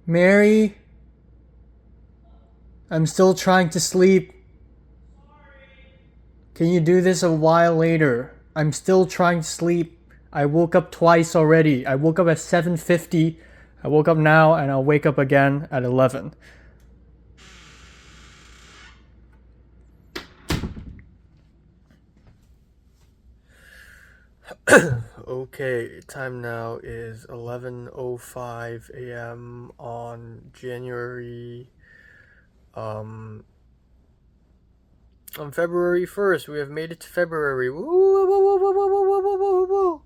Mary, I'm still trying to sleep. Can you do this a while later? I'm still trying to sleep. I woke up twice already. I woke up at 7:50. I woke up now and I'll wake up again at 11. Okay, time now is 11:05 a.m. on January on February 1st. We have made it to February. Woo, woo, woo, woo, woo, woo, woo, woo,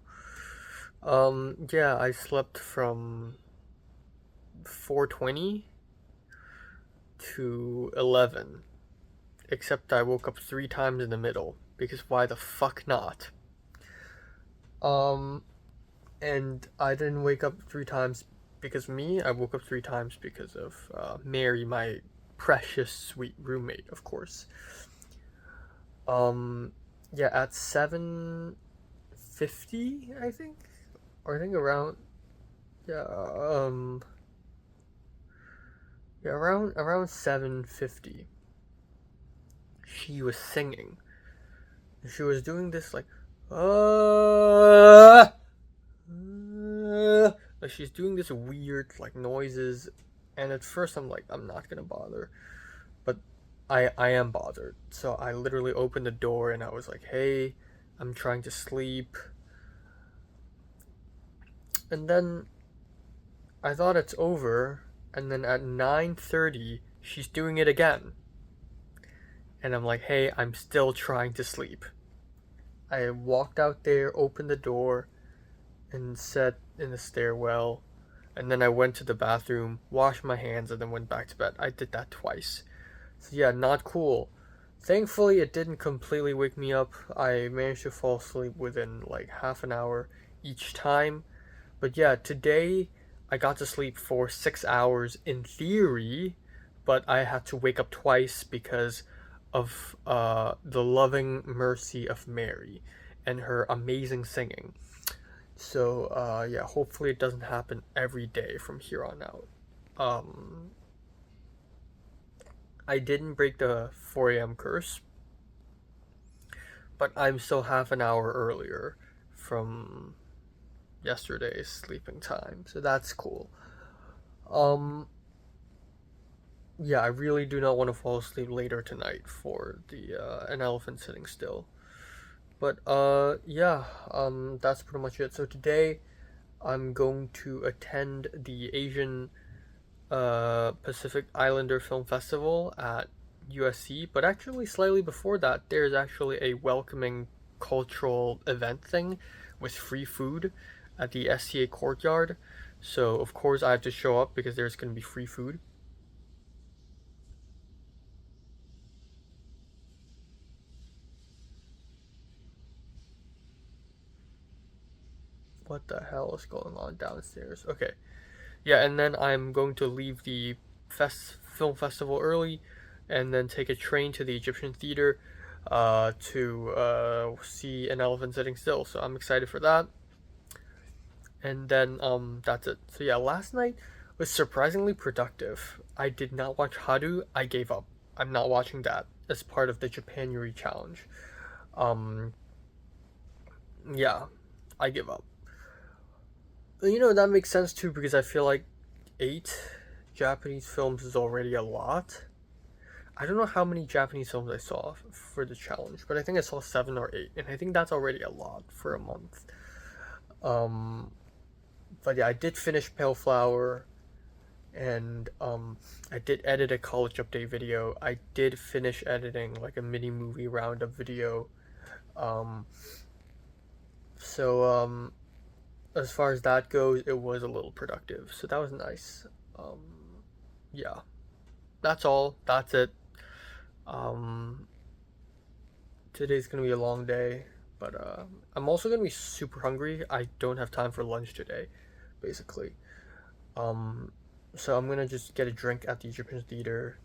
woo. Yeah, I slept from 4:20 to 11. Except I woke up 3 times in the middle because why the fuck not? And I didn't wake up 3 times because of me. I woke up 3 times because of Mary, my precious sweet roommate, of course. Yeah, at 7:50, I think, or I think around, yeah, yeah, around 7:50, she was singing. She was doing this like, like she's doing this weird like noises, and at first I'm like, I'm not gonna bother, but I am bothered. So I literally opened the door and I was like, hey, I'm trying to sleep. And then I thought it's over, and then at 9:30 she's doing it again. And I'm like, hey, I'm still trying to sleep. I walked out there, opened the door, and sat in the stairwell. And then I went to the bathroom, washed my hands, and then went back to bed. I did that twice. So yeah, not cool. Thankfully, it didn't completely wake me up. I managed to fall asleep within like half an hour each time. But yeah, today I got to sleep for 6 hours in theory, but I had to wake up twice because of the loving mercy of Mary and her amazing singing. So yeah, hopefully it doesn't happen every day from here on out. Um, I didn't break the 4 a.m. curse, but I'm still half an hour earlier from yesterday's sleeping time, so that's cool. Um, yeah, I really do not want to fall asleep later tonight for the an elephant sitting still. But yeah, that's pretty much it. So today I'm going to attend the Asian Pacific Islander Film Festival at USC, but actually slightly before that, there's actually a welcoming cultural event thing with free food at the STA courtyard. So of course I have to show up because there's going to be free food. What the hell is going on downstairs? Okay. Yeah, and then I'm going to leave the film festival early and then take a train to the Egyptian Theater to see an elephant sitting still. So I'm excited for that. And then that's it. So yeah, last night was surprisingly productive. I did not watch Haru. I gave up. I'm not watching that as part of the Japanuary challenge. Um, yeah, I give up. You know, that makes sense too because I feel like 8 Japanese films is already a lot. I don't know how many Japanese films I saw for the challenge, but I think I saw 7 or 8, and I think that's already a lot for a month. Um, but yeah, I did finish Pale Flower, and I did edit a college update video. I did finish editing like a mini movie roundup video. Um, so as far as that goes, it was a little productive, so that was nice. Um, yeah, that's all. That's it. Um, Today's gonna be a long day, but I'm also gonna be super hungry. I don't have time for lunch today, basically. Um, so I'm gonna just get a drink at the Egyptian Theater,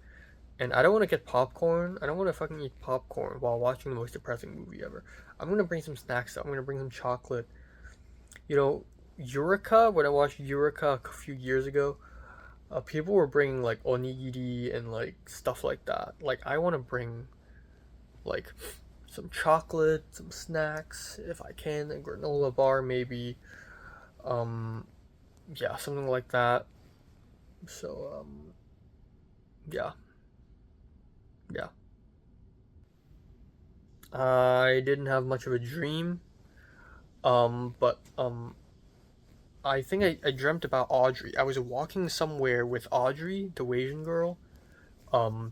and I don't want to get popcorn. I don't want to fucking eat popcorn while watching the most depressing movie ever. I'm gonna bring some snacks. I'm gonna bring some chocolate. You know, Eureka. When I watched Eureka a few years ago, people were bringing like onigiri and like stuff like that. Like I want to bring like some chocolate, some snacks if I can, a granola bar maybe. Um, yeah, something like that. So yeah, yeah. I didn't have much of a dream. But I think I dreamt about Audrey. I was walking somewhere with Audrey, the Asian girl,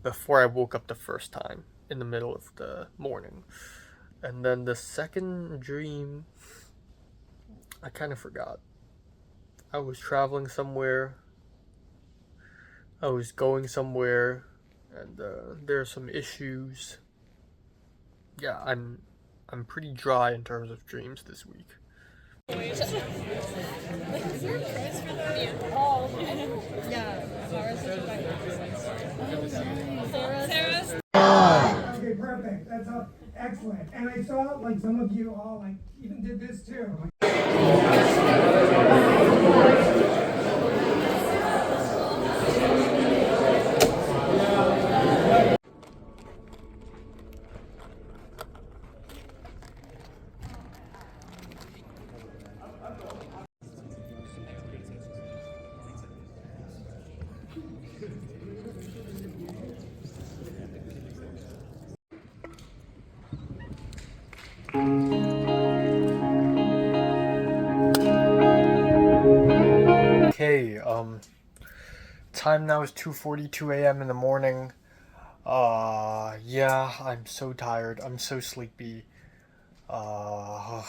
before I woke up the first time in the middle of the morning. And then the second dream, I kind of forgot. I was traveling somewhere. I was going somewhere, and there are some issues. Yeah, I'm pretty dry in terms of dreams this week. Is there a price for that? Yeah. Oh, yeah. Sarah's. Okay, perfect. That's excellent. And I saw like some of you all like even did this too. Okay, time now is 2:42 a.m. in the morning. Yeah, I'm so tired. I'm so sleepy. Uh,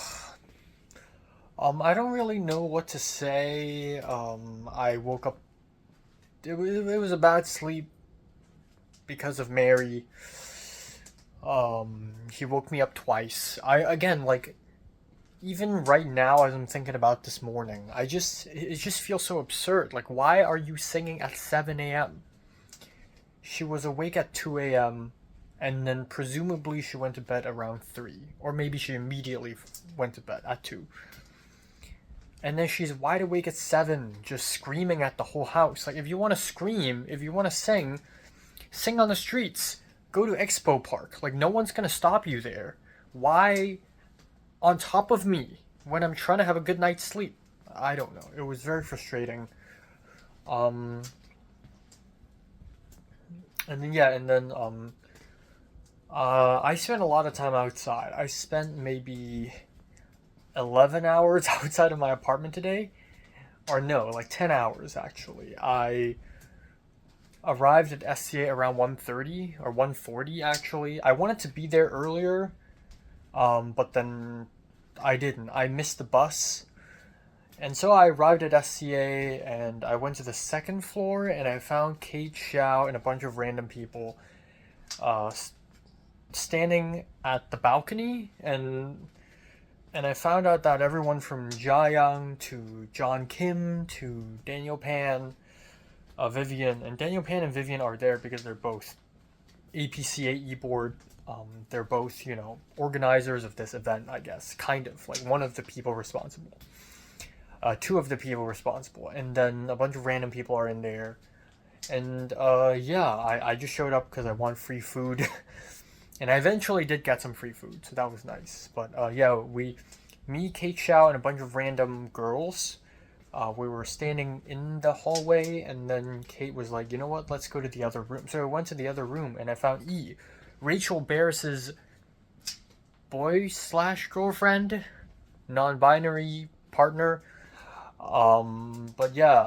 I don't really know what to say. I woke up. It was a bad sleep because of Mary. He woke me up twice. Again, like, even right now as I'm thinking about this morning, it just feels so absurd. Like, why are you singing at 7 a.m.? She was awake at 2 a.m. and then presumably she went to bed around 3. Or maybe she immediately went to bed at 2. And then she's wide awake at 7, just screaming at the whole house. Like, if you want to scream, if you want to sing, sing on the streets. Go to Expo Park. Like, no one's gonna stop you there. Why on top of me when I'm trying to have a good night's sleep? I don't know. It was very frustrating. Um, I spent a lot of time outside. I spent maybe 11 hours outside of my apartment today. Or no, like 10 hours actually. I arrived at SCA around 1:30 or 1:40 actually. I wanted to be there earlier, but then I didn't. I missed the bus. And so I arrived at SCA and I went to the second floor and I found Kate Xiao and a bunch of random people uh, standing at the balcony, and I found out that everyone from Jia Yang to John Kim to Daniel Pan, Vivian, and Daniel Pan and Vivian are there because they're both APCA e-board. They're both, organizers of this event, I guess, kind of like one of the people responsible. Two of the people responsible, and then a bunch of random people are in there. And yeah, I just showed up because I want free food. And I eventually did get some free food, so that was nice. But yeah, me, Kate Xiao, and a bunch of random girls, we were standing in the hallway, and then Kate was like, you know what, let's go to the other room. So I went to the other room, and I found Rachel Barris's boy/girlfriend, non-binary partner. But yeah,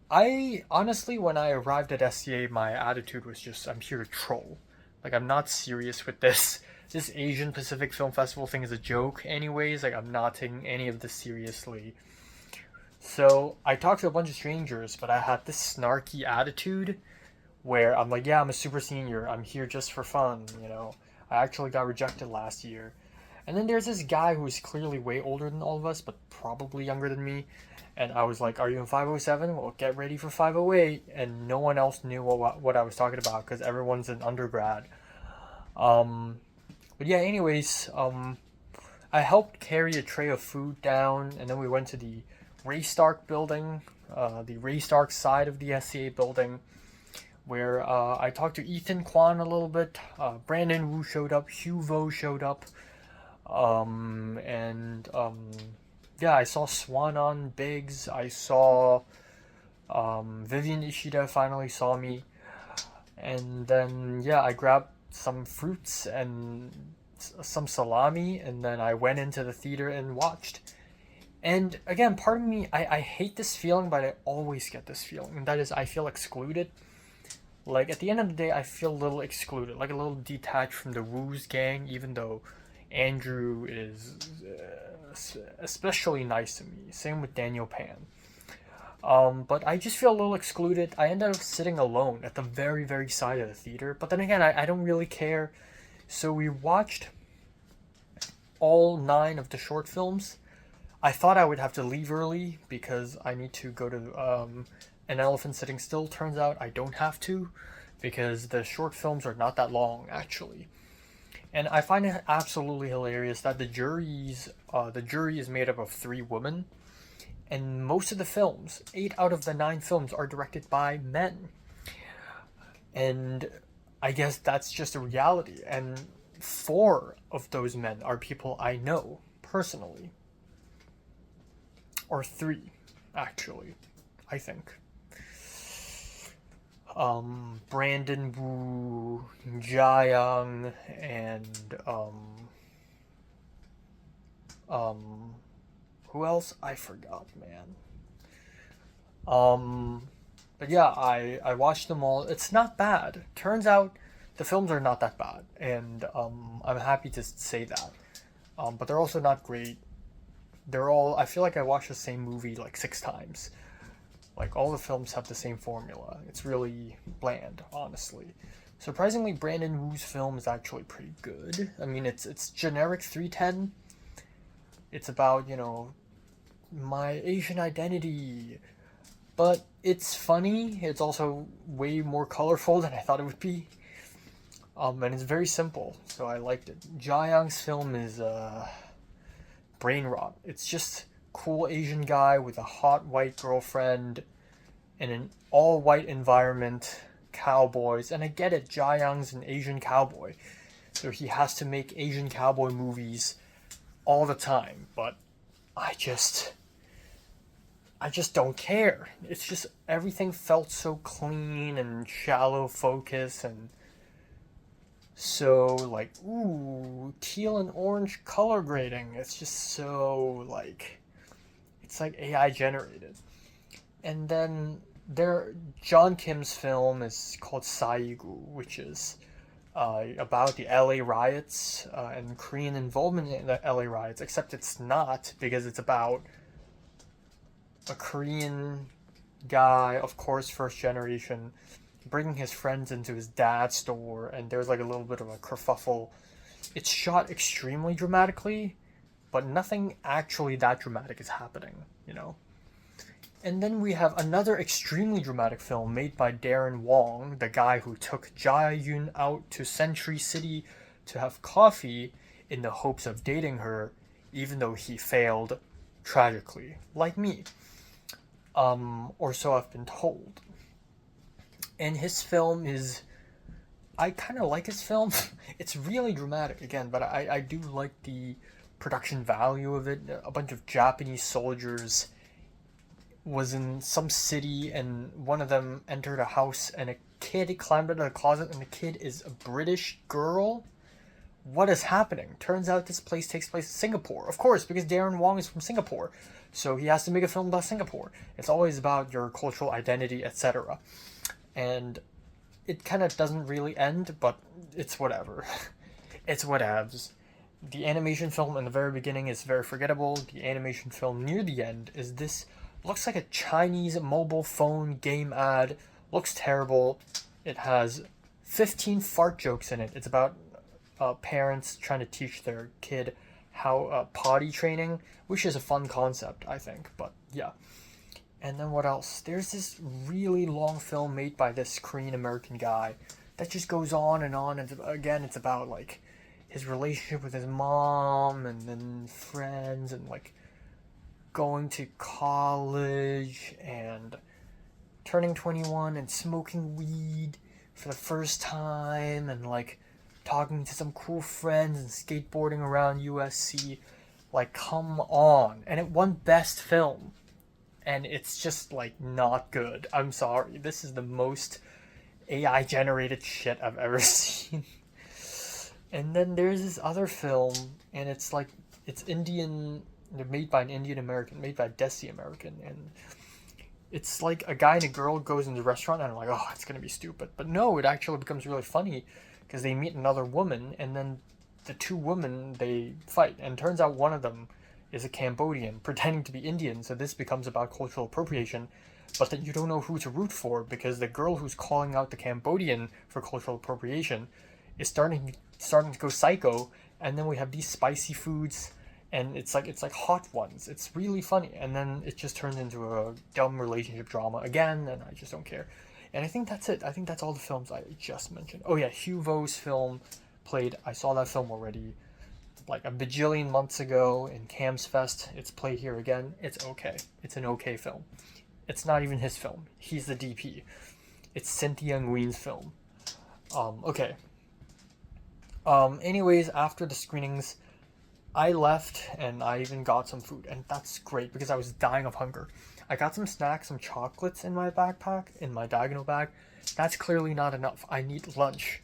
I honestly, when I arrived at SCA, my attitude was just, I'm here to troll. Like, I'm not serious with this. This Asian Pacific Film Festival thing is a joke anyways. Like, I'm not taking any of this seriously. So, I talked to a bunch of strangers, but I had this snarky attitude where I'm like, yeah, I'm a super senior. I'm here just for fun, I actually got rejected last year. And then there's this guy who's clearly way older than all of us, but probably younger than me. And I was like, are you in 507? Well, get ready for 508. And no one else knew what I was talking about because everyone's in undergrad. But yeah, anyways, I helped carry a tray of food down, and then we went to the Raystark building, the Ray Stark side of the SCA building, where I talked to Ethan Kwan a little bit. Brandon Wu showed up. Hugh Vo showed up. Yeah, I saw Swanon Biggs. I saw Vivian Ishida finally saw me. And then, yeah, I grabbed some fruits and some salami, and then I went into the theater and watched. And again, part of me, I hate this feeling, but I always get this feeling, and that is I feel excluded. Like, at the end of the day, I feel a little excluded, like a little detached from the Wu's gang, even though Andrew is especially nice to me. Same with Daniel Pan. But I just feel a little excluded. I ended up sitting alone at the very, very side of the theater. But then again, I don't really care. So we watched all 9 of the short films. I thought I would have to leave early because I need to go to An Elephant Sitting Still. Turns out I don't have to because the short films are not that long, actually. And I find it absolutely hilarious that the jury is made up of 3 women. And most of the films, 8 out of the 9 films, are directed by men. And I guess that's just a reality. And 4 of those men are people I know personally. Or 3, actually, I think. Brandon Wu, Jiayang, and who else? I forgot, man. But yeah, I watched them all. It's not bad. Turns out the films are not that bad, and I'm happy to say that. But they're also not great. I feel like I watched the same movie like 6 times. Like, all the films have the same formula. It's really bland, honestly. Surprisingly, Brandon Wu's film is actually pretty good. I mean, it's generic 310. It's about, my Asian identity. But it's funny. It's also way more colorful than I thought it would be. And it's very simple, so I liked it. Jiayang's film is brain rot. It's just cool Asian guy with a hot white girlfriend in an all-white environment, cowboys. And I get it, Jiayang's an Asian cowboy, so he has to make Asian cowboy movies all the time, but I just don't care. It's just everything felt so clean and shallow focus and so like, ooh, teal and orange color grading. It's just so like, it's like AI generated. And then John Kim's film is called Saigu, which is about the LA riots and Korean involvement in the LA riots, except it's not, because it's about a Korean guy, of course, first generation, bringing his friends into his dad's store, and there's like a little bit of a kerfuffle. It's shot extremely dramatically, but nothing actually that dramatic is happening, And then we have another extremely dramatic film made by Darren Wong, the guy who took Jia-Yun out to Century City to have coffee in the hopes of dating her, even though he failed tragically, like me. Or so I've been told. And his film is... I kind of like his film. It's really dramatic, again, but I do like the production value of it. A bunch of Japanese soldiers was in some city, and one of them entered a house, and a kid climbed into the closet, and the kid is a British girl. What is happening? Turns out this place takes place in Singapore. Of course, because Darren Wong is from Singapore. So he has to make a film about Singapore. It's always about your cultural identity, etc. And it kind of doesn't really end, but it's whatever. It's whatevs. The animation film in the very beginning is very forgettable. The animation film near the end is this... looks like a Chinese mobile phone game ad. Looks terrible. It has 15 fart jokes in it. It's about parents trying to teach their kid how potty training, which is a fun concept, I think. But yeah. And then what else? There's this really long film made by this Korean American guy that just goes on. And again, it's about like his relationship with his mom and then friends and like going to college and turning 21 and smoking weed for the first time and like talking to some cool friends and skateboarding around USC. Like, come on. And it won Best Film. And it's just, like, not good. I'm sorry. This is the most AI generated shit I've ever seen. And then there's this other film, and it's like, it's Indian, made by an Indian American, made by Desi American, and it's like a guy and a girl goes into the restaurant, and I'm like, oh, it's gonna be stupid. But no, it actually becomes really funny, because they meet another woman, and then the two women, they fight, and turns out one of them is a Cambodian, pretending to be Indian, so this becomes about cultural appropriation, but then you don't know who to root for, because the girl who's calling out the Cambodian for cultural appropriation is starting to go psycho, and then we have these spicy foods, and it's like hot ones. It's really funny, and then it just turns into a dumb relationship drama again, and I just don't care. And I think that's it. I think that's all the films I just mentioned. Oh yeah, Hugh Vaux's film played. I saw that film already, like a bajillion months ago in Cam's Fest. It's played here again. It's okay. It's an okay film. It's not even his film. He's the DP. It's Cynthia Nguyen's film. Okay. Anyways, after the screenings, I left and I even got some food, and that's great because I was dying of hunger. I got some snacks, some chocolates in my backpack, in my diagonal bag. That's clearly not enough. I need lunch.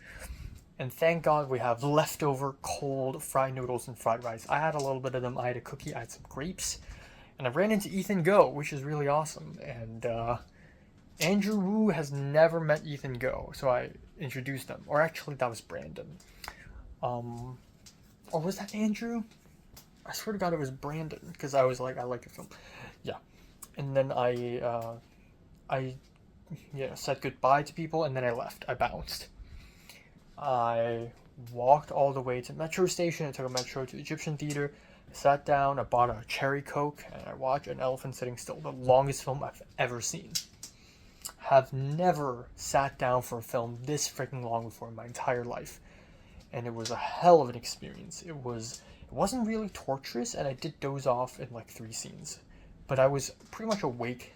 And thank God we have leftover cold fried noodles and fried rice. I had a little bit of them. I had a cookie. I had some grapes. And I ran into Ethan Go, which is really awesome. And Andrew Wu has never met Ethan Go, so I introduced them. Or actually, that was Brandon. Or was that Andrew? I swear to God it was Brandon, because I was like, I like the film. Yeah. And then I said goodbye to people, and then I left. I bounced. I walked all the way to Metro Station. I took a Metro to Egyptian Theater. I sat down, I bought a cherry Coke, and I watched An Elephant Sitting Still, the longest film I've ever seen. Have never sat down for a film this freaking long before in my entire life. And it was a hell of an experience. It wasn't really torturous, and I did doze off in like 3 scenes. But I was pretty much awake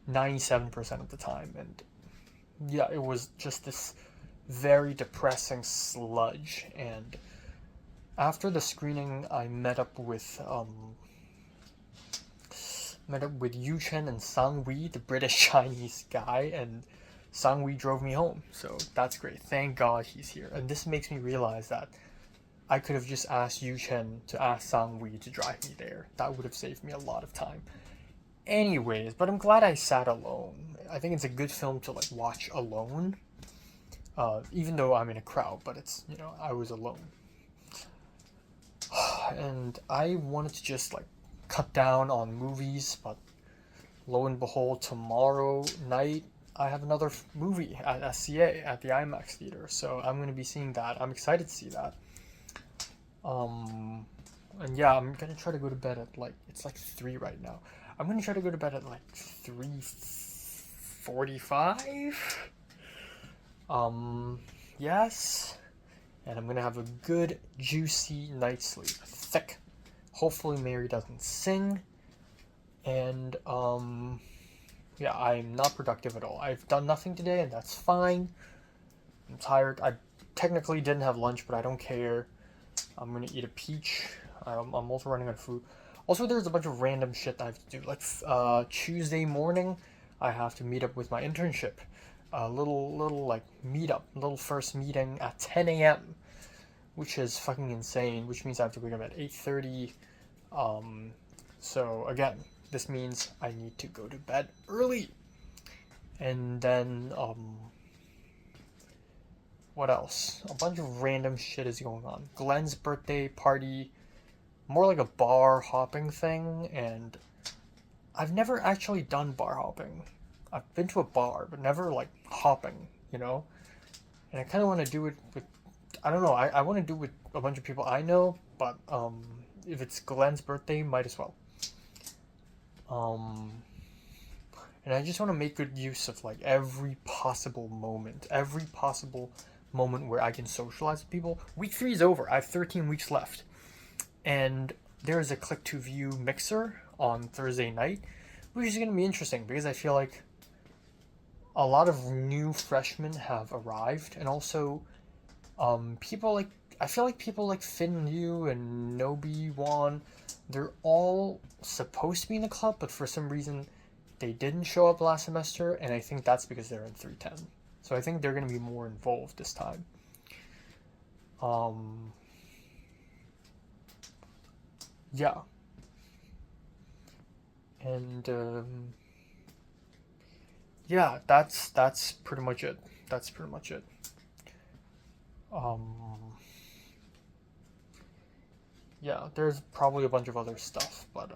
97% of the time, and yeah, it was just this very depressing sludge. And after the screening, I met up with Yu Chen and Sang Wei, the British Chinese guy, and Sang Wei drove me home, so that's great. Thank God he's here. And this makes me realize that I could have just asked Yu Chen to ask Sang Wei to drive me there. That would have saved me a lot of time. Anyways, but I'm glad I sat alone. I think it's a good film to like watch alone. Even though I'm in a crowd, but it's, I was alone. And I wanted to just like cut down on movies, but lo and behold, tomorrow night I have another movie at SCA at the IMAX theater, so I'm going to be seeing that. I'm excited to see that. And yeah, I'm going to try to go to bed at it's like 3 right now. I'm going to try to go to bed at like 3:45. Yes. And I'm going to have a good, juicy night's sleep. Thick. Hopefully Mary doesn't sing. And, yeah, I'm not productive at all. I've done nothing today, and that's fine. I'm tired. I technically didn't have lunch, but I don't care. I'm gonna eat a peach. I'm also running out of food. Also, there's a bunch of random shit that I have to do. Like, Tuesday morning, I have to meet up with my internship. A little like, meetup. Little first meeting at 10 a.m., which is fucking insane, which means I have to wake up at 8:30. So, again, this means I need to go to bed early. And then, what else? A bunch of random shit is going on. Glenn's birthday party, more like a bar hopping thing, and I've never actually done bar hopping. I've been to a bar, but never like hopping, And I kind of want to do it with, I don't know, I want to do it with a bunch of people I know, but if it's Glenn's birthday, might as well. And I just want to make good use of like every possible moment where I can socialize with people. Week 3 is over. I have 13 weeks left. And there is a click to view mixer on Thursday night, which is going to be interesting because I feel like a lot of new freshmen have arrived, and also people like I feel like people like Finn Yu and Nobi Wan, they're all supposed to be in the club, but for some reason they didn't show up last semester, and I think that's because they're in 310. So I think they're going to be more involved this time. Yeah. And yeah, that's pretty much it. That's pretty much it. Yeah, there's probably a bunch of other stuff, but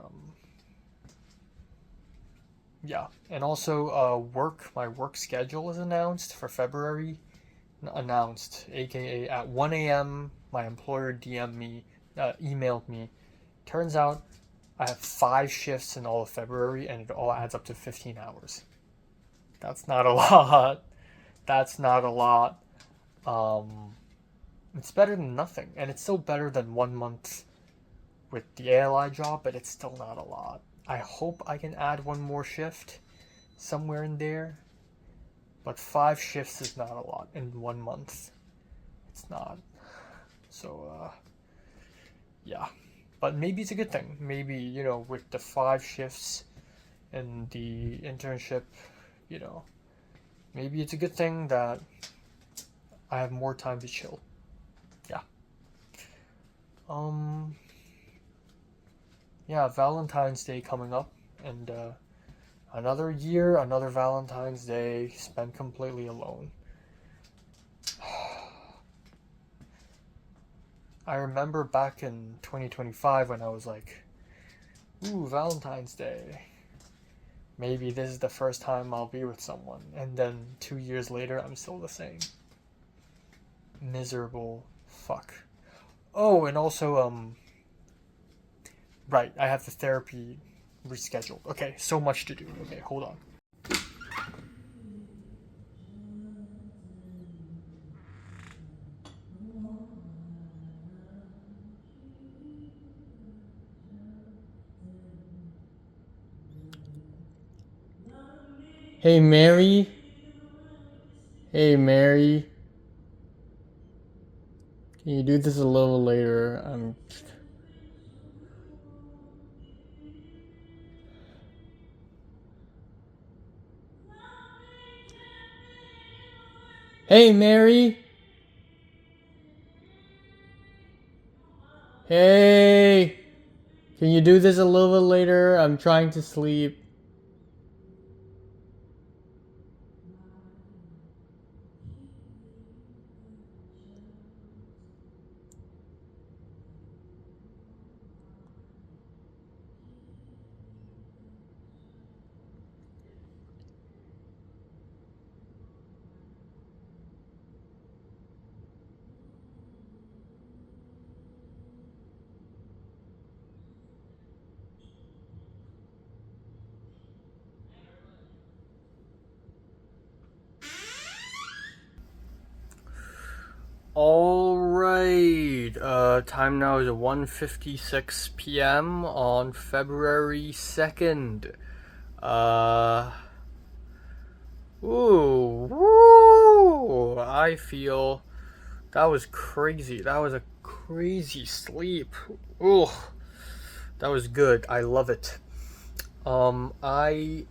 yeah. And also my work schedule is announced for February. Announced, aka at 1 a.m. my employer emailed me. Turns out I have 5 shifts in all of February, and it all adds up to 15 hours. That's not a lot. That's not a lot. It's better than nothing, and it's still better than 1 month with the ALI job, but it's still not a lot. I hope I can add 1 more shift somewhere in there, but 5 shifts is not a lot in 1 month. It's not. So, yeah. But maybe it's a good thing. Maybe, you know, with the 5 shifts and the internship, you know, maybe it's a good thing that I have more time to chill. Yeah. Yeah, Valentine's Day coming up, and another year, another Valentine's Day spent completely alone. I remember back in 2025 when I was like, ooh, Valentine's Day. Maybe this is the first time I'll be with someone. And then 2 years later, I'm still the same. Miserable fuck. Oh, and also, right, I have the therapy rescheduled. Okay, so much to do. Okay, hold on. Hey, Mary. Hey, Mary. Can you do this a little later? Hey, Mary. Hey. Can you do this a little bit later? I'm trying to sleep. Alright, time now is 1:56 p.m. on February 2nd. Woo, I feel that was crazy. That was a crazy sleep. Ooh, that was good. I love it. I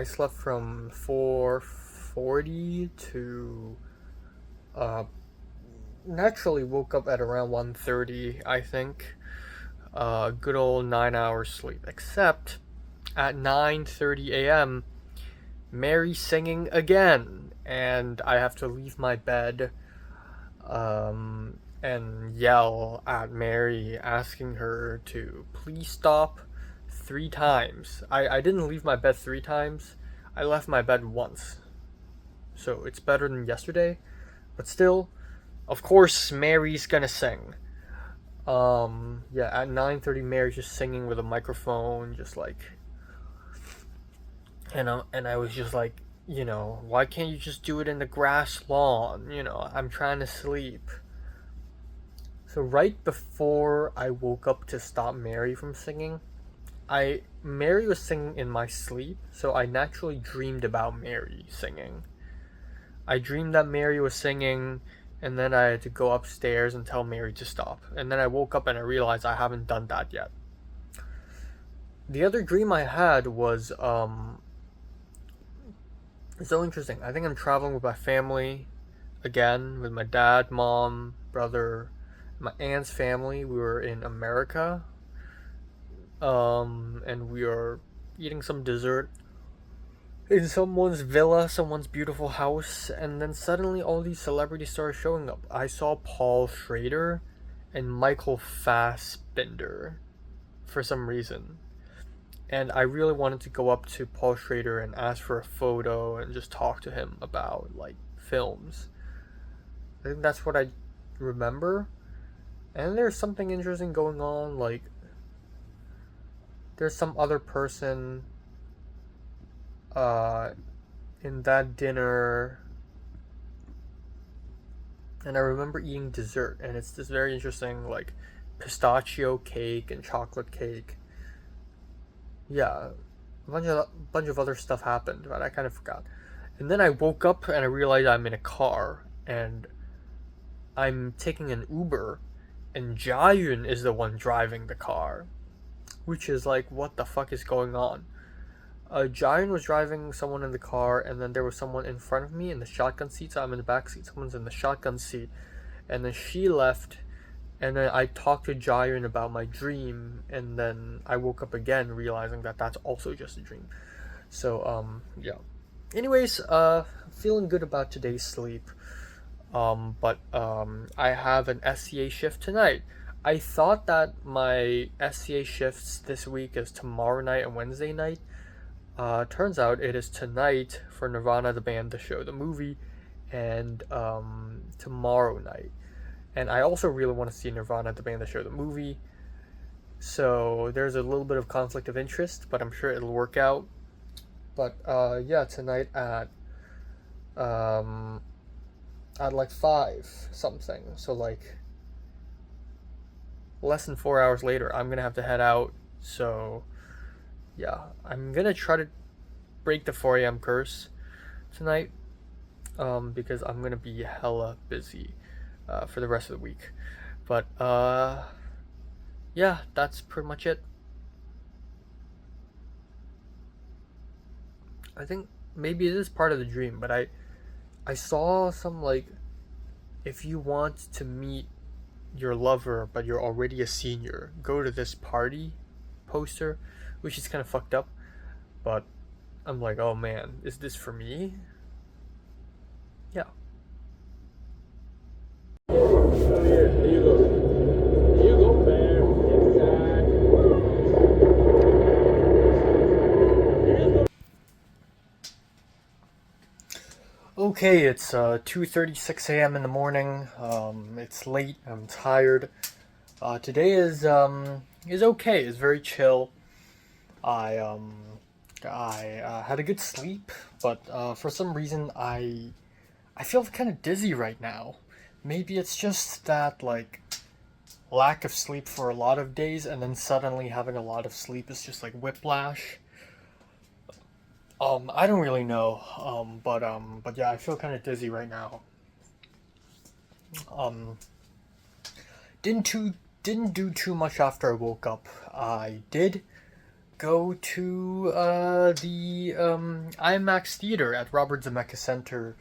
slept from 4:40 to naturally woke up at around 1:30, I think. Good old 9 hours sleep. Except at 9:30 a.m., Mary singing again, and I have to leave my bed and yell at Mary, asking her to please stop 3 times. I didn't leave my bed 3 times. I left my bed once. So it's better than yesterday. But still, of course, Mary's gonna sing. Yeah, at 9:30, Mary's just singing with a microphone, just like, and I was just like, you know, why can't you just do it in the grass lawn? You know, I'm trying to sleep. So right before I woke up to stop Mary from singing, Mary was singing in my sleep, so I naturally dreamed about Mary singing. I dreamed that Mary was singing, and then I had to go upstairs and tell Mary to stop. And then I woke up and I realized I haven't done that yet. The other dream I had was so interesting. I think I'm traveling with my family again, with my dad, mom, brother, my aunt's family. We were in America, and we are eating some dessert in someone's villa, someone's beautiful house, and then suddenly all these celebrities started showing up. I saw Paul Schrader and Michael Fassbender for some reason. And I really wanted to go up to Paul Schrader and ask for a photo and just talk to him about, like, films. I think that's what I remember. And there's something interesting going on, like, there's some other person in that dinner, and I remember eating dessert, and it's this very interesting, like, pistachio cake and chocolate cake. Yeah, a bunch of other stuff happened, but I kind of forgot. And then I woke up and I realized I'm in a car, and I'm taking an Uber, and Jayun is the one driving the car, which is like, what the fuck is going on? Jayun was driving someone in the car, and then there was someone in front of me in the shotgun seat, so I'm in the back seat. Someone's in the shotgun seat, and then she left, and then I talked to Jayun about my dream, and then I woke up again realizing that that's also just a dream. So, yeah. Anyways, feeling good about today's sleep. But I have an SCA shift tonight. I thought that my SCA shifts this week is tomorrow night and Wednesday night. Turns out it is tonight for Nirvana the band, the show, the movie, and tomorrow night. And I also really want to see Nirvana the band, the show, the movie. So there's a little bit of conflict of interest, but I'm sure it'll work out. But yeah, tonight at like 5 something. So like less than 4 hours later, I'm gonna have to head out. So yeah, I'm gonna try to break the 4 a.m. curse tonight, because I'm gonna be hella busy for the rest of the week. But yeah, that's pretty much it. I think maybe it is part of the dream, but I saw some, like, if you want to meet your lover but you're already a senior, go to this party poster, which is kind of fucked up, but I'm like, oh man, is this for me? Yeah. Here you go. Here you go, fam. Okay, it's 2:36 a.m. in the morning. It's late. I'm tired. Today is okay. It's very chill. I had a good sleep, but for some reason I feel kind of dizzy right now. Maybe it's just that, like, lack of sleep for a lot of days, and then suddenly having a lot of sleep is just like whiplash. I don't really know. But yeah, I feel kind of dizzy right now. Didn't do too much after I woke up. I did go to the IMAX theater at Robert Zemeckis Center,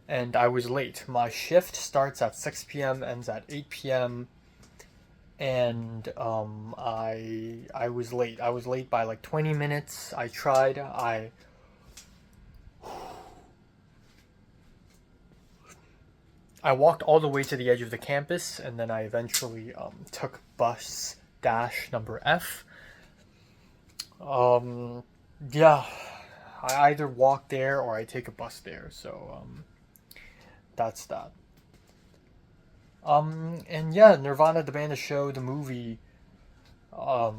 and I was late. My shift starts at 6 p.m., ends at 8 p.m., and I was late. I was late by like 20 minutes. I walked all the way to the edge of the campus, and then I eventually took bus dash number F. Yeah, I either walk there or I take a bus there, so that's that. And yeah, Nirvana, the band, the show, the movie, a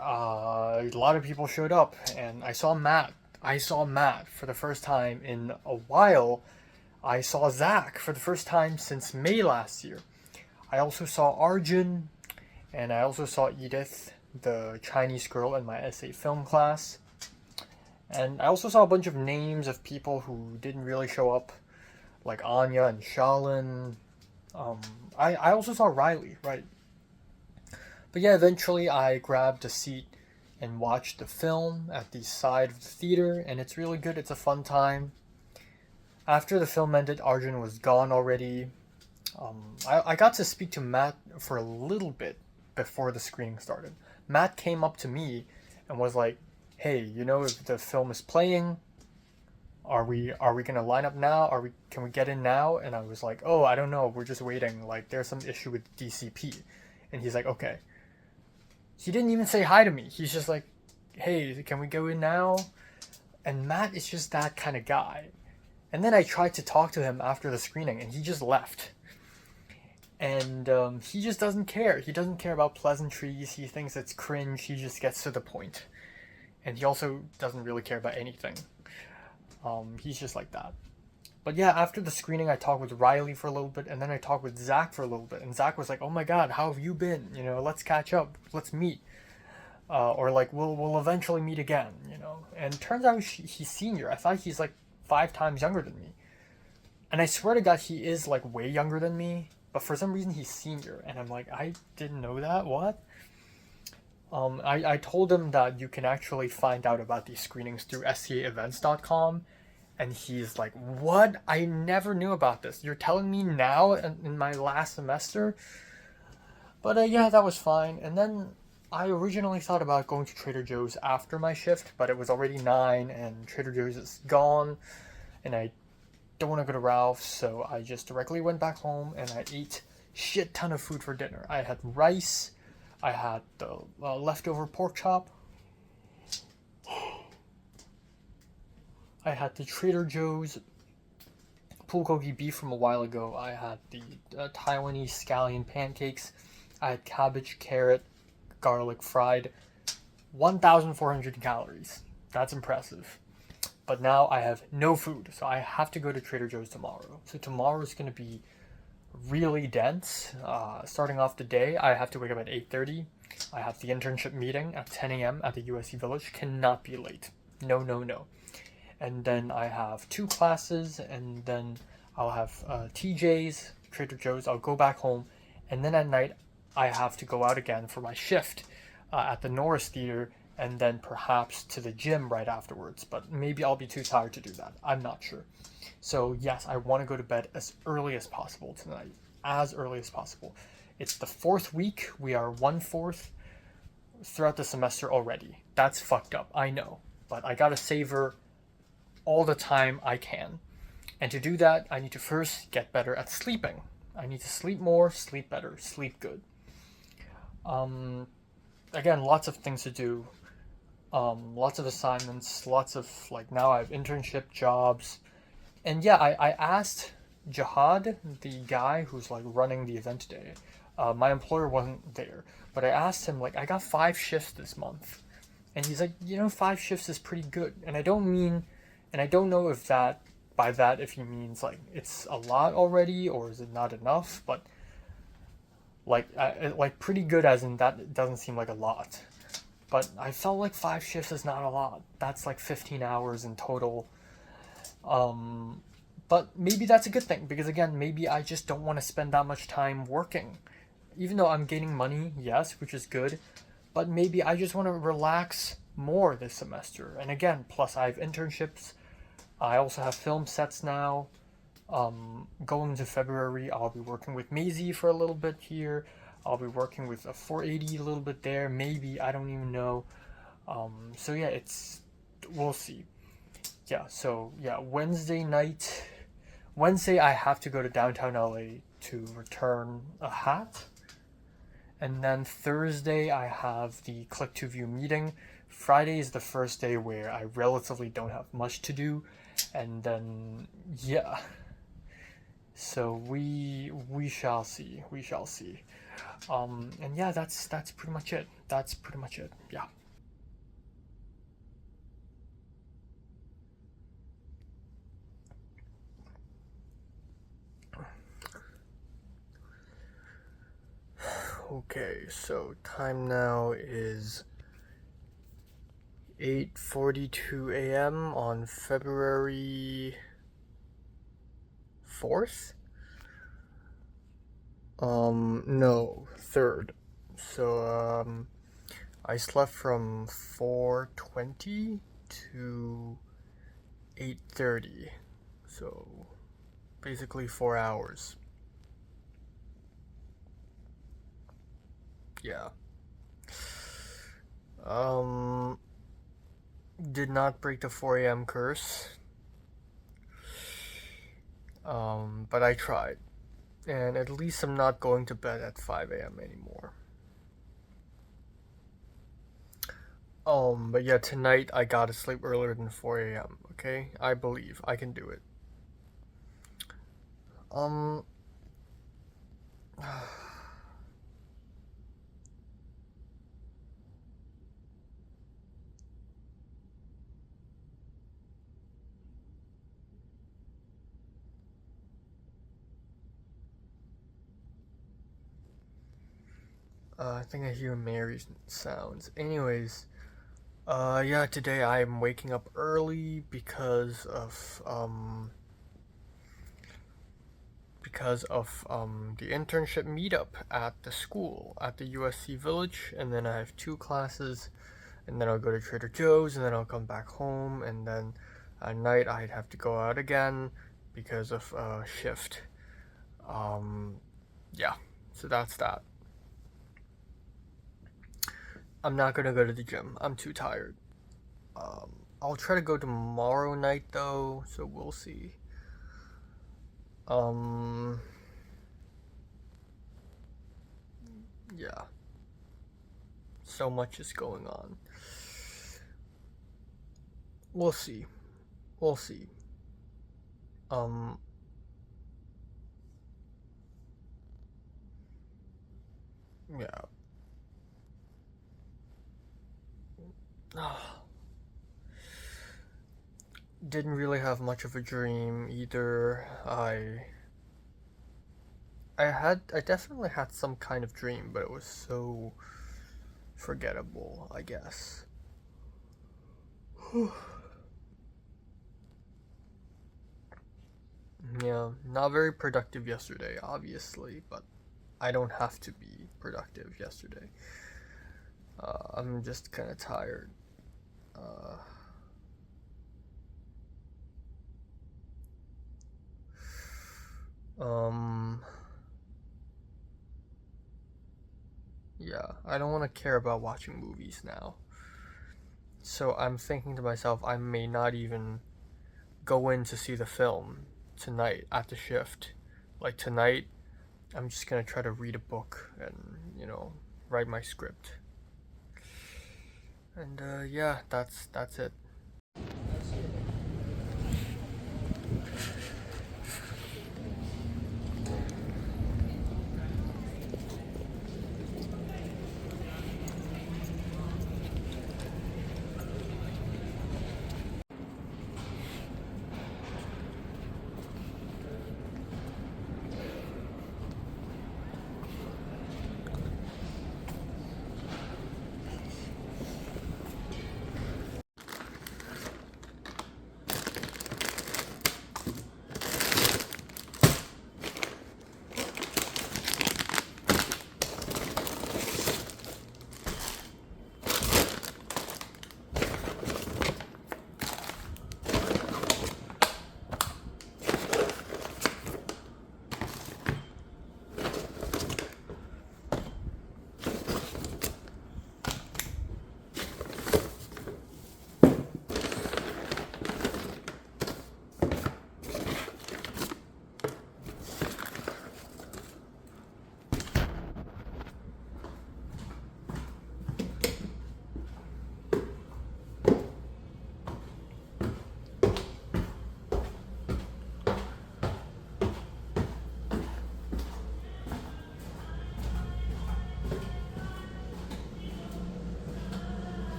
lot of people showed up, and I saw Matt. For the first time in a while. I saw Zach for the first time since May last year. I also saw Arjun, and I also saw Edith, the Chinese girl in my essay film class. And I also saw a bunch of names of people who didn't really show up, like Anya and Shalin. I also saw Riley, right? But yeah, eventually I grabbed a seat and watched the film at the side of the theater, and it's really good. It's a fun time. After the film ended, Arjun was gone already. I got to speak to Matt for a little bit before the screening started. Matt came up to me and was like, "Hey, you know, if the film is playing, are we gonna line up now? Can we get in now?" And I was like, "Oh, I don't know. We're just waiting. Like, there's some issue with DCP." And he's like, "Okay." He didn't even say hi to me. He's just like, "Hey, can we go in now?" And Matt is just that kind of guy. And then I tried to talk to him after the screening, and he just left. And he just doesn't care. He doesn't care about pleasantries. He thinks it's cringe. He just gets to the point. And he also doesn't really care about anything. He's just like that. But yeah, after the screening, I talked with Riley for a little bit, and then I talked with Zach for a little bit. And Zach was like, "Oh my god, how have you been? You know, let's catch up. Let's meet. Or like, we'll eventually meet again, you know." And turns out he's senior. I thought he's like 5 times younger than me. And I swear to God, he is like way younger than me. But for some reason, he's senior. And I'm like, I didn't know that. What? I told him that you can actually find out about these screenings through scaevents.com. And he's like, "What? I never knew about this. You're telling me now in my last semester?" But yeah, that was fine. And then I originally thought about going to Trader Joe's after my shift, but it was already 9 and Trader Joe's is gone. And I don't want to go to Ralph's, so I just directly went back home and I ate shit ton of food for dinner. I had rice, I had the leftover pork chop, I had the Trader Joe's bulgogi beef from a while ago, I had the Taiwanese scallion pancakes, I had cabbage, carrot, garlic fried, 1,400 calories. That's impressive. But now I have no food, so I have to go to Trader Joe's tomorrow. So tomorrow is going to be really dense. Starting off the day, I have to wake up at 8:30. I have the internship meeting at 10 a.m. at the USC Village. Cannot be late. No, no, no. And then I have 2 classes, and then I'll have TJ's, Trader Joe's. I'll go back home, and then at night I have to go out again for my shift at the Norris Theater, and then perhaps to the gym right afterwards. But maybe I'll be too tired to do that. I'm not sure. So yes, I want to go to bed as early as possible tonight. As early as possible. It's the 4th week. We are 1/4 throughout the semester already. That's fucked up, I know. But I gotta savor all the time I can. And to do that, I need to first get better at sleeping. I need to sleep more, sleep better, sleep good. Again, lots of things to do. Lots of assignments, lots of, like, now I have internship jobs. And yeah, I asked Jihad, the guy who's like running the event today. My employer wasn't there, but I asked him, like, I got 5 shifts this month. And he's like, 5 shifts is pretty good. And I don't know if that, by that, if he means like it's a lot already or is it not enough, but like pretty good as in that it doesn't seem like a lot. But I felt like 5 shifts is not a lot. That's like 15 hours in total. But maybe that's a good thing, because again, maybe I just don't want to spend that much time working. Even though I'm gaining money, yes, which is good, but maybe I just want to relax more this semester. And again, plus I have internships. I also have film sets now. Going into February, I'll be working with Maisie for a little bit here. I'll be working with a 480 a little bit there, maybe, I don't even know. So yeah, we'll see. Yeah, so yeah, Wednesday I have to go to downtown LA to return a hat. And then Thursday I have the Click to View meeting. Friday is the first day where I relatively don't have much to do. And then, yeah. So we shall see. We shall see. And yeah, that's pretty much it. That's pretty much it. Yeah. Okay, so time now is 8:42 a.m. on February 4th? No, 3rd. So, I slept from 4:20 to 8:30. So, basically 4 hours. Yeah. Did not break the 4 a.m. curse. But I tried. And at least I'm not going to bed at 5 a.m. anymore. But yeah, tonight I gotta sleep earlier than 4 a.m., okay? I believe I can do it. I think I hear Mary's sounds. Anyways, yeah, today I'm waking up early because of the internship meetup at the school at the USC Village, and then I have 2 classes, and then I'll go to Trader Joe's, and then I'll come back home, and then at night I'd have to go out again because of shift. Yeah, so that's that. I'm not gonna go to the gym. I'm too tired. I'll try to go tomorrow night though, so we'll see. Yeah. So much is going on. We'll see. We'll see. Yeah. Didn't really have much of a dream either. I definitely had some kind of dream, but it was so forgettable, I guess. Yeah, not very productive yesterday, obviously, but I don't have to be productive yesterday. I'm just kind of tired. Yeah, I don't want to care about watching movies now. So I'm thinking to myself, I may not even go in to see the film tonight at the shift. Like tonight, I'm just gonna try to read a book and, write my script. And yeah, that's it.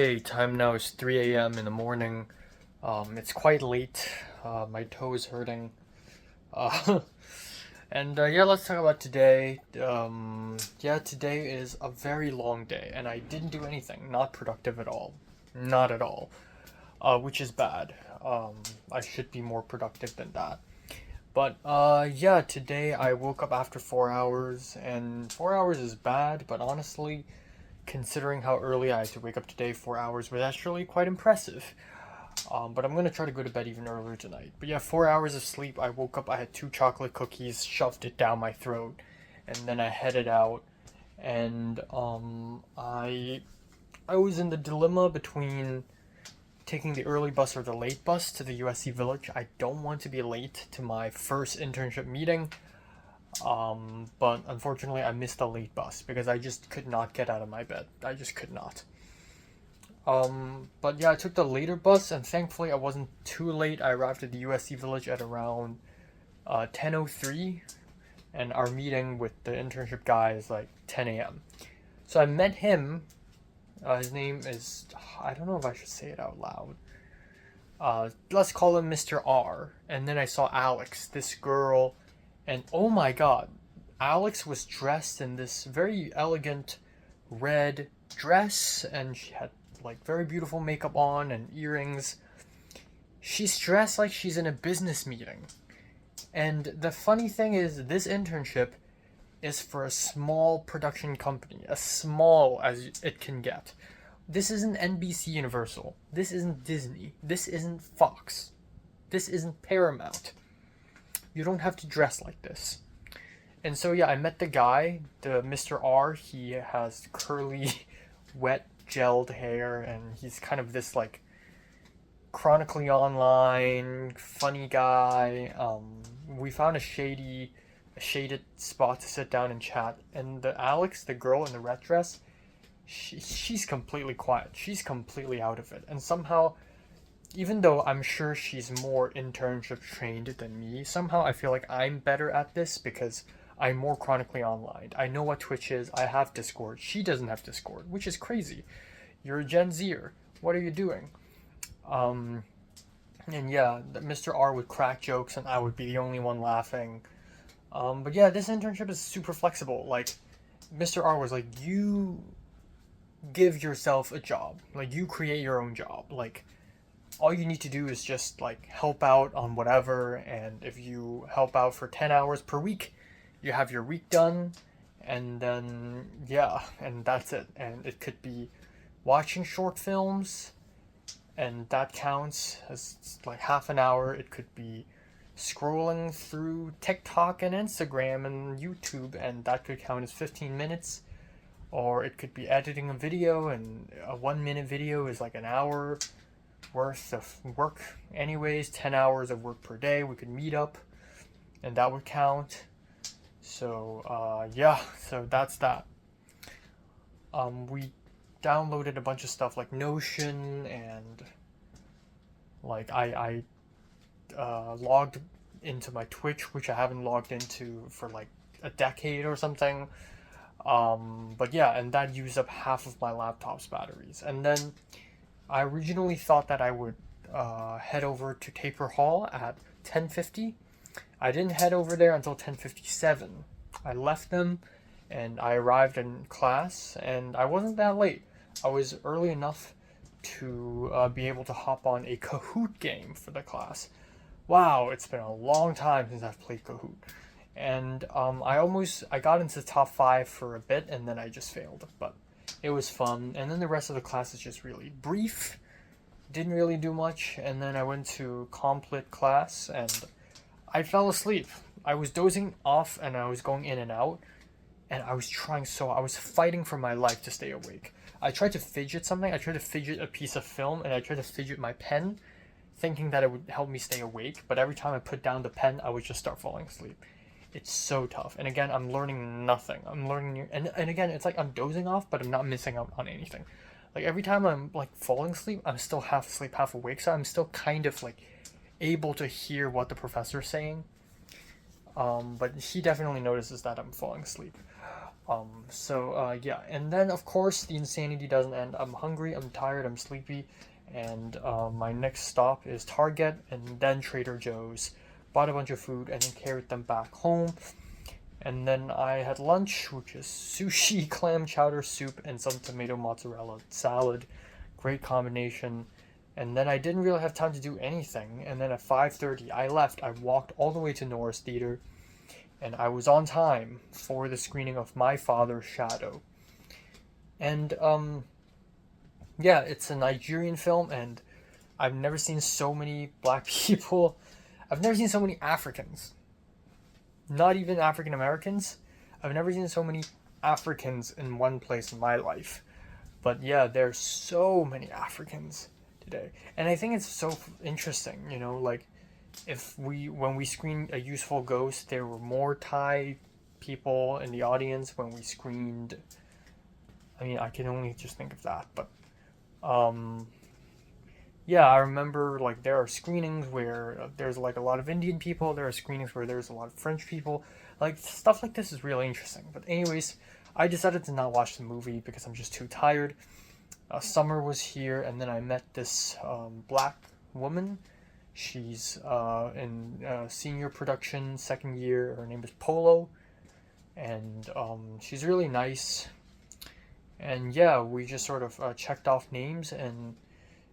Okay, time now is 3 a.m. in the morning. It's quite late. My toe is hurting. Yeah, let's talk about today. Yeah, today is a very long day, and I didn't do anything. Not productive at all. Not at all. Which is bad. I should be more productive than that. But, yeah, today I woke up after 4 hours, and 4 hours is bad, but honestly, considering how early I had to wake up today, 4 hours was actually quite impressive. But I'm gonna try to go to bed even earlier tonight. But yeah, 4 hours of sleep. I woke up, I had 2 chocolate cookies, shoved it down my throat, and then I headed out. And I was in the dilemma between taking the early bus or the late bus to the USC Village. I don't want to be late to my first internship meeting. But unfortunately I missed the late bus because I just could not get out of my bed. I just could not. But yeah, I took the later bus, and thankfully I wasn't too late. I arrived at the USC Village at around 10:03, and our meeting with the internship guy is like 10 a.m. So I met him. His name is, I don't know if I should say it out loud. Let's call him Mr. R. And then I saw Alex, this girl, and oh my god, Alex was dressed in this very elegant red dress, and she had like very beautiful makeup on and earrings. She's dressed like she's in a business meeting. And the funny thing is, this internship is for a small production company, as small as it can get. This isn't NBC Universal. This isn't Disney. This isn't Fox. This isn't Paramount. You don't have to dress like this. And so yeah, I met the guy, the Mr. R. He has curly, wet, gelled hair, and he's kind of this like chronically online, funny guy. We found a shaded spot to sit down and chat, and the Alex, the girl in the red dress, she's completely quiet. She's completely out of it, and somehow, even though I'm sure she's more internship trained than me, somehow I feel like I'm better at this because I'm more chronically online. I know what Twitch is. I have Discord. She doesn't have Discord, which is crazy. You're a Gen Zer. What are you doing? And yeah, Mr. R would crack jokes and I would be the only one laughing. But yeah, this internship is super flexible. Like, Mr. R was like, you give yourself a job. Like, you create your own job. Like, all you need to do is just, like, help out on whatever. And if you help out for 10 hours per week, you have your week done. And then, yeah, and that's it. And it could be watching short films, and that counts as like half an hour. It could be scrolling through TikTok and Instagram and YouTube, and that could count as 15 minutes. Or it could be editing a video, and a 1 minute video is like an hour worth of work. Anyways, 10 hours of work per day. We could meet up, and that would count. So yeah, so that's that. We downloaded a bunch of stuff like Notion, and like I logged into my Twitch, which I haven't logged into for like a decade or something. But yeah, and that used up half of my laptop's batteries. And then I originally thought that I would head over to Taper Hall at 10:50. I didn't head over there until 10:57. I left them, and I arrived in class, and I wasn't that late. I was early enough to be able to hop on a Kahoot game for the class. Wow, it's been a long time since I've played Kahoot. And I got into the top 5 for a bit, and then I just failed. But it was fun. And then the rest of the class is just really brief. Didn't really do much. And then I went to Complit class, and I fell asleep. I was dozing off, and I was going in and out. And I was fighting for my life to stay awake. I tried to fidget something. I tried to fidget a piece of film, and I tried to fidget my pen, thinking that it would help me stay awake. But every time I put down the pen, I would just start falling asleep. It's so tough. And again, I'm learning nothing. And again, it's like I'm dozing off, but I'm not missing out on anything. Like, every time I'm like falling asleep, I'm still half asleep, half awake. So I'm still kind of like able to hear what the professor's saying. But he definitely notices that I'm falling asleep. Yeah, and then of course the insanity doesn't end. I'm hungry, I'm tired, I'm sleepy, and my next stop is Target and then Trader Joe's. Bought a bunch of food and then carried them back home. And then I had lunch, which is sushi, clam chowder soup, and some tomato mozzarella salad. Great combination. And then I didn't really have time to do anything. And then at 5:30, I left. I walked all the way to Norris Theater, and I was on time for the screening of My Father's Shadow. And yeah, it's a Nigerian film, and I've never seen so many black people. I've never seen so many Africans. Not even African Americans. I've never seen so many Africans in one place in my life. But yeah, there's so many Africans today. And I think it's so interesting, you know, like when we screened A Useful Ghost, there were more Thai people in the audience. When we screened, I mean, I can only just think of that, but yeah, I remember like there are screenings where there's like a lot of Indian people. There are screenings where there's a lot of French people. Like stuff like this is really interesting. But anyways, I decided to not watch the movie because I'm just too tired. Summer was here, and then I met this black woman. She's in senior production, second year. Her name is Polo, and she's really nice. And yeah, we just sort of checked off names, and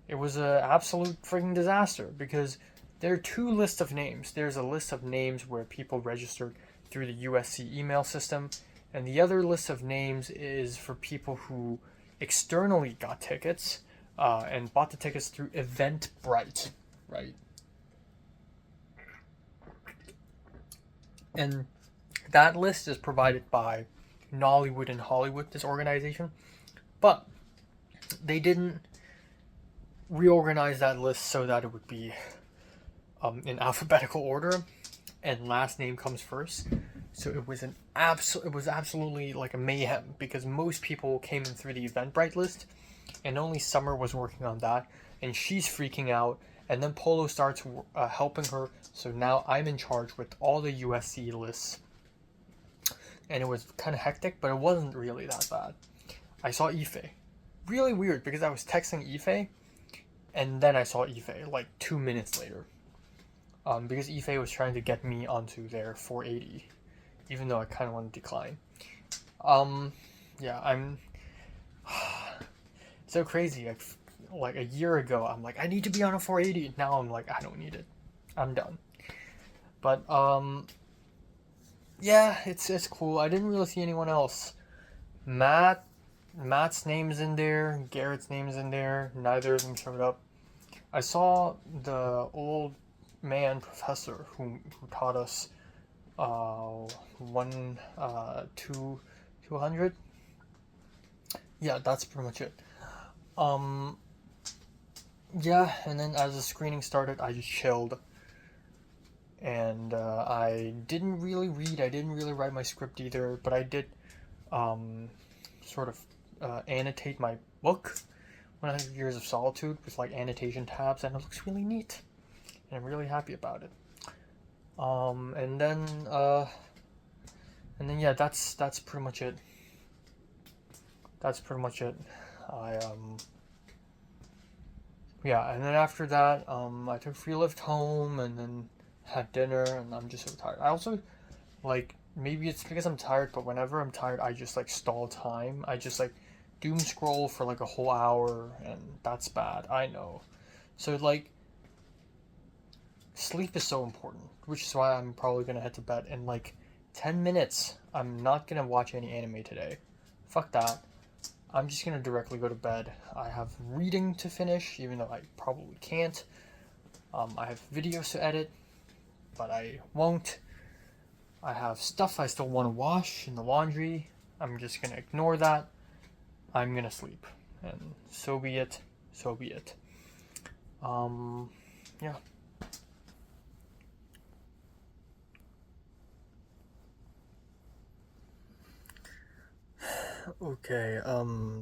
it was an absolute freaking disaster because there are two lists of names. There's a list of names where people registered through the USC email system, and the other list of names is for people who externally got tickets and bought the tickets through Eventbrite, right? And that list is provided by Nollywood and Hollywood, this organization, but they didn't reorganize that list so that it would be in alphabetical order, and last name comes first. So it was absolutely like a mayhem because most people came in through the Eventbrite list, and only Summer was working on that, and she's freaking out. And then Polo starts helping her, so now I'm in charge with all the USC lists. And it was kind of hectic, but it wasn't really that bad. I saw Ife. Really weird because I was texting Ife, and then I saw Ife like 2 minutes later. Because Ife was trying to get me onto their 480, even though I kind of want to decline. Yeah, I'm so crazy. Like a year ago, I'm like, I need to be on a 480. Now I'm like, I don't need it. I'm done. But yeah, it's cool. I didn't really see anyone else. Matt's name's in there. Garrett's name's in there. Neither of them showed up. I saw the old man professor who taught us 200. Yeah, that's pretty much it. Yeah, and then as the screening started, I just chilled. And I didn't really read, I didn't really write my script either, but I did sort of annotate my book, 100 Years of Solitude, with like annotation tabs, and it looks really neat. And I'm really happy about it. And then yeah, that's pretty much it. That's pretty much it. Yeah, and then after that, I took free lift home, and then had dinner, and I'm just so tired. I also, like, maybe it's because I'm tired, but whenever I'm tired, I just, like, stall time. I just, like, doom scroll for, like, a whole hour, and that's bad, I know. So, like, sleep is so important, which is why I'm probably gonna head to bed in, like, 10 minutes. I'm not gonna watch any anime today. Fuck that. I'm just gonna directly go to bed. I have reading to finish, even though I probably can't. I have videos to edit, but I won't. I have stuff I still want to wash in the laundry. I'm just gonna ignore that. I'm gonna sleep, and so be it. So be it. Yeah. Okay,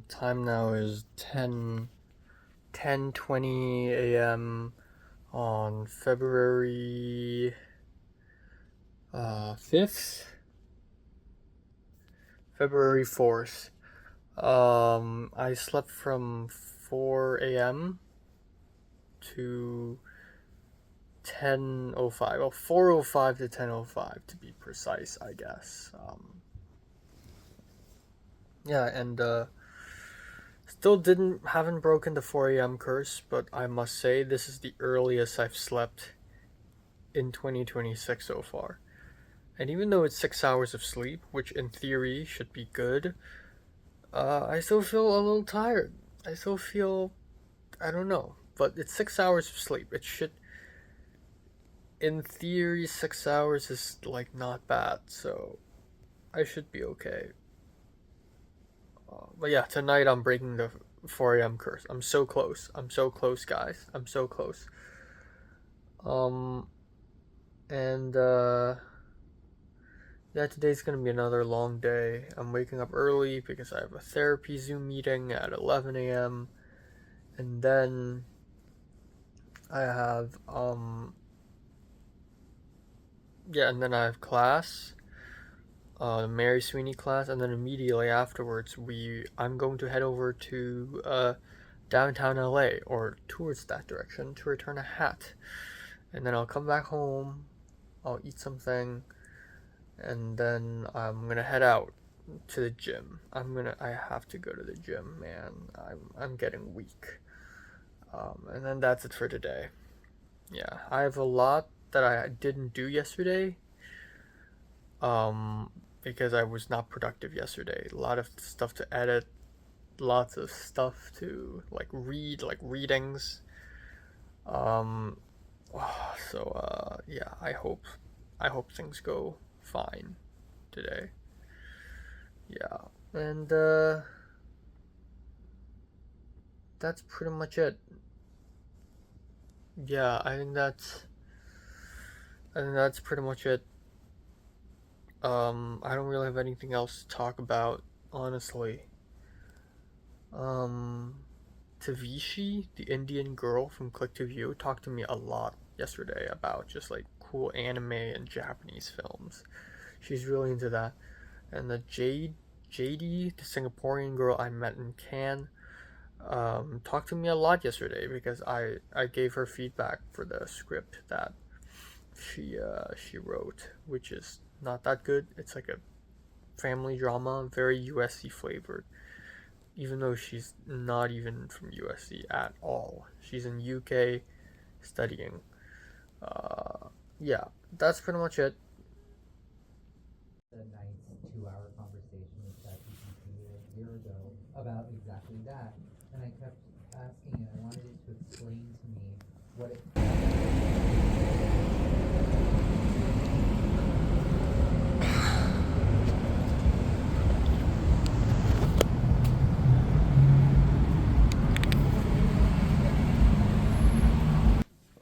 time now is 10:20 a.m. on February 5th. February 4th. I slept from 4 a.m. to 10:05. Well, 4:05 to 10:05 to be precise, I guess. Yeah, and still haven't broken the 4 a.m. curse, but I must say this is the earliest I've slept in 2026 so far. And even though it's 6 hours of sleep, which in theory should be good, I still feel a little tired. I still feel, I don't know, but it's 6 hours of sleep. It should, in theory, 6 hours is like not bad, so I should be okay. But yeah, tonight I'm breaking the 4 a.m. curse. I'm so close. I'm so close, guys. I'm so close. And yeah, today's gonna be another long day. I'm waking up early because I have a therapy Zoom meeting at 11 a.m. And then I have and then I have class, the Mary Sweeney class, and then immediately afterwards I'm going to head over to downtown LA, or towards that direction, to return a hat. And then I'll come back home, I'll eat something, and then I'm gonna head out to the gym. I have to go to the gym, man. I'm getting weak. And then that's it for today. Yeah, I have a lot that I didn't do yesterday. Because I was not productive yesterday. A lot of stuff to edit, lots of stuff to read, like readings. Yeah, I hope things go fine today. Yeah, and that's pretty much it. Yeah, I think that's pretty much it. I don't really have anything else to talk about, honestly. Tavishi, the Indian girl from Click to View, talked to me a lot yesterday about just like cool anime and Japanese films. She's really into that. And the JD, the Singaporean girl I met in Cannes, talked to me a lot yesterday because I gave her feedback for the script that she wrote, which is not that good. It's like a family drama, very USC flavored, even though she's not even from USC at all. She's in UK studying. Yeah, that's pretty much it. A nice 2-hour conversation with ChatGPT a year ago about exactly that, and I kept asking it. I wanted it to explain to me what it.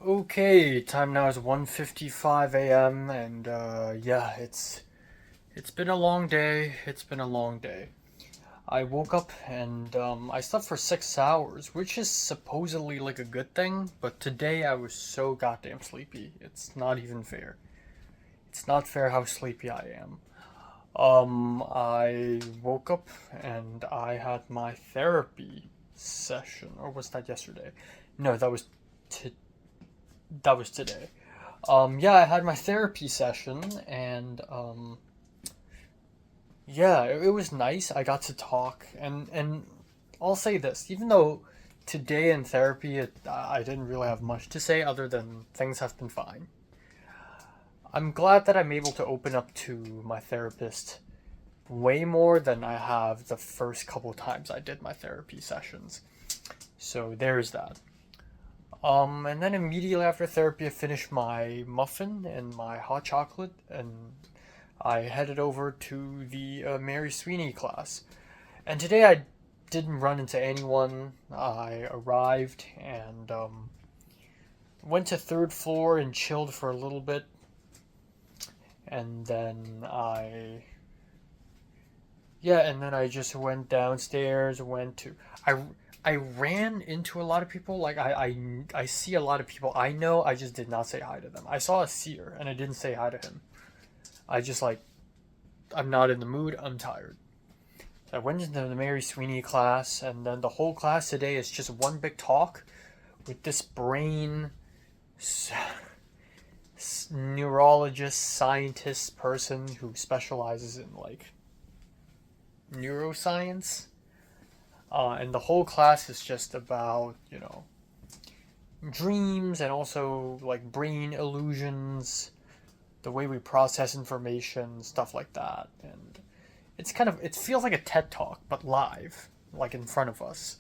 Okay, time now is 1:55 a.m. and yeah, it's been a long day. It's been a long day. I woke up and I slept for 6 hours, which is supposedly like a good thing, but today I was so goddamn sleepy. It's not even fair. It's not fair how sleepy I am. I woke up and I had my therapy session, or was that yesterday? No, that was today. Yeah, I had my therapy session, and yeah, it was nice. I got to talk, and I'll say this: even though today in therapy I didn't really have much to say other than things have been fine, I'm glad that I'm able to open up to my therapist way more than I have the first couple times I did my therapy sessions. So there's that. And then immediately after therapy, I finished my muffin and my hot chocolate, and I headed over to the Mary Sweeney class. And today I didn't run into anyone. I arrived and went to third floor and chilled for a little bit. And then I just went downstairs, I ran into a lot of people. Like I see a lot of people I know. I just did not say hi to them. I saw a seer and I didn't say hi to him. I just I'm not in the mood. I'm tired. So I went into the Mary Sweeney class, and then the whole class today is just one big talk with this brain neurologist, scientist person who specializes in like neuroscience. And the whole class is just about, you know, dreams and also like brain illusions, the way we process information, stuff like that. And it feels like a TED Talk, but live, like in front of us.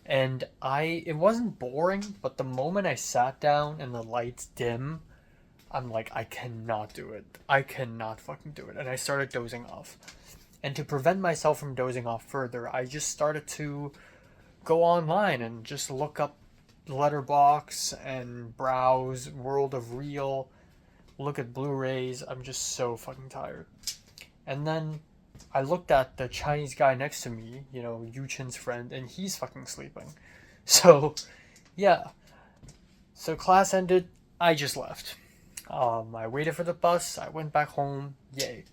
And it wasn't boring, but the moment I sat down and the lights dim, I'm like, I cannot do it. I cannot fucking do it. And I started dozing off. And to prevent myself from dozing off further, I just started to go online and just look up Letterboxd and browse World of Real, look at Blu-rays. I'm just so fucking tired. And then I looked at the Chinese guy next to me, you know, Yu Chin's friend, and he's fucking sleeping. So, yeah. So class ended, I just left. I waited for the bus, I went back home, yay.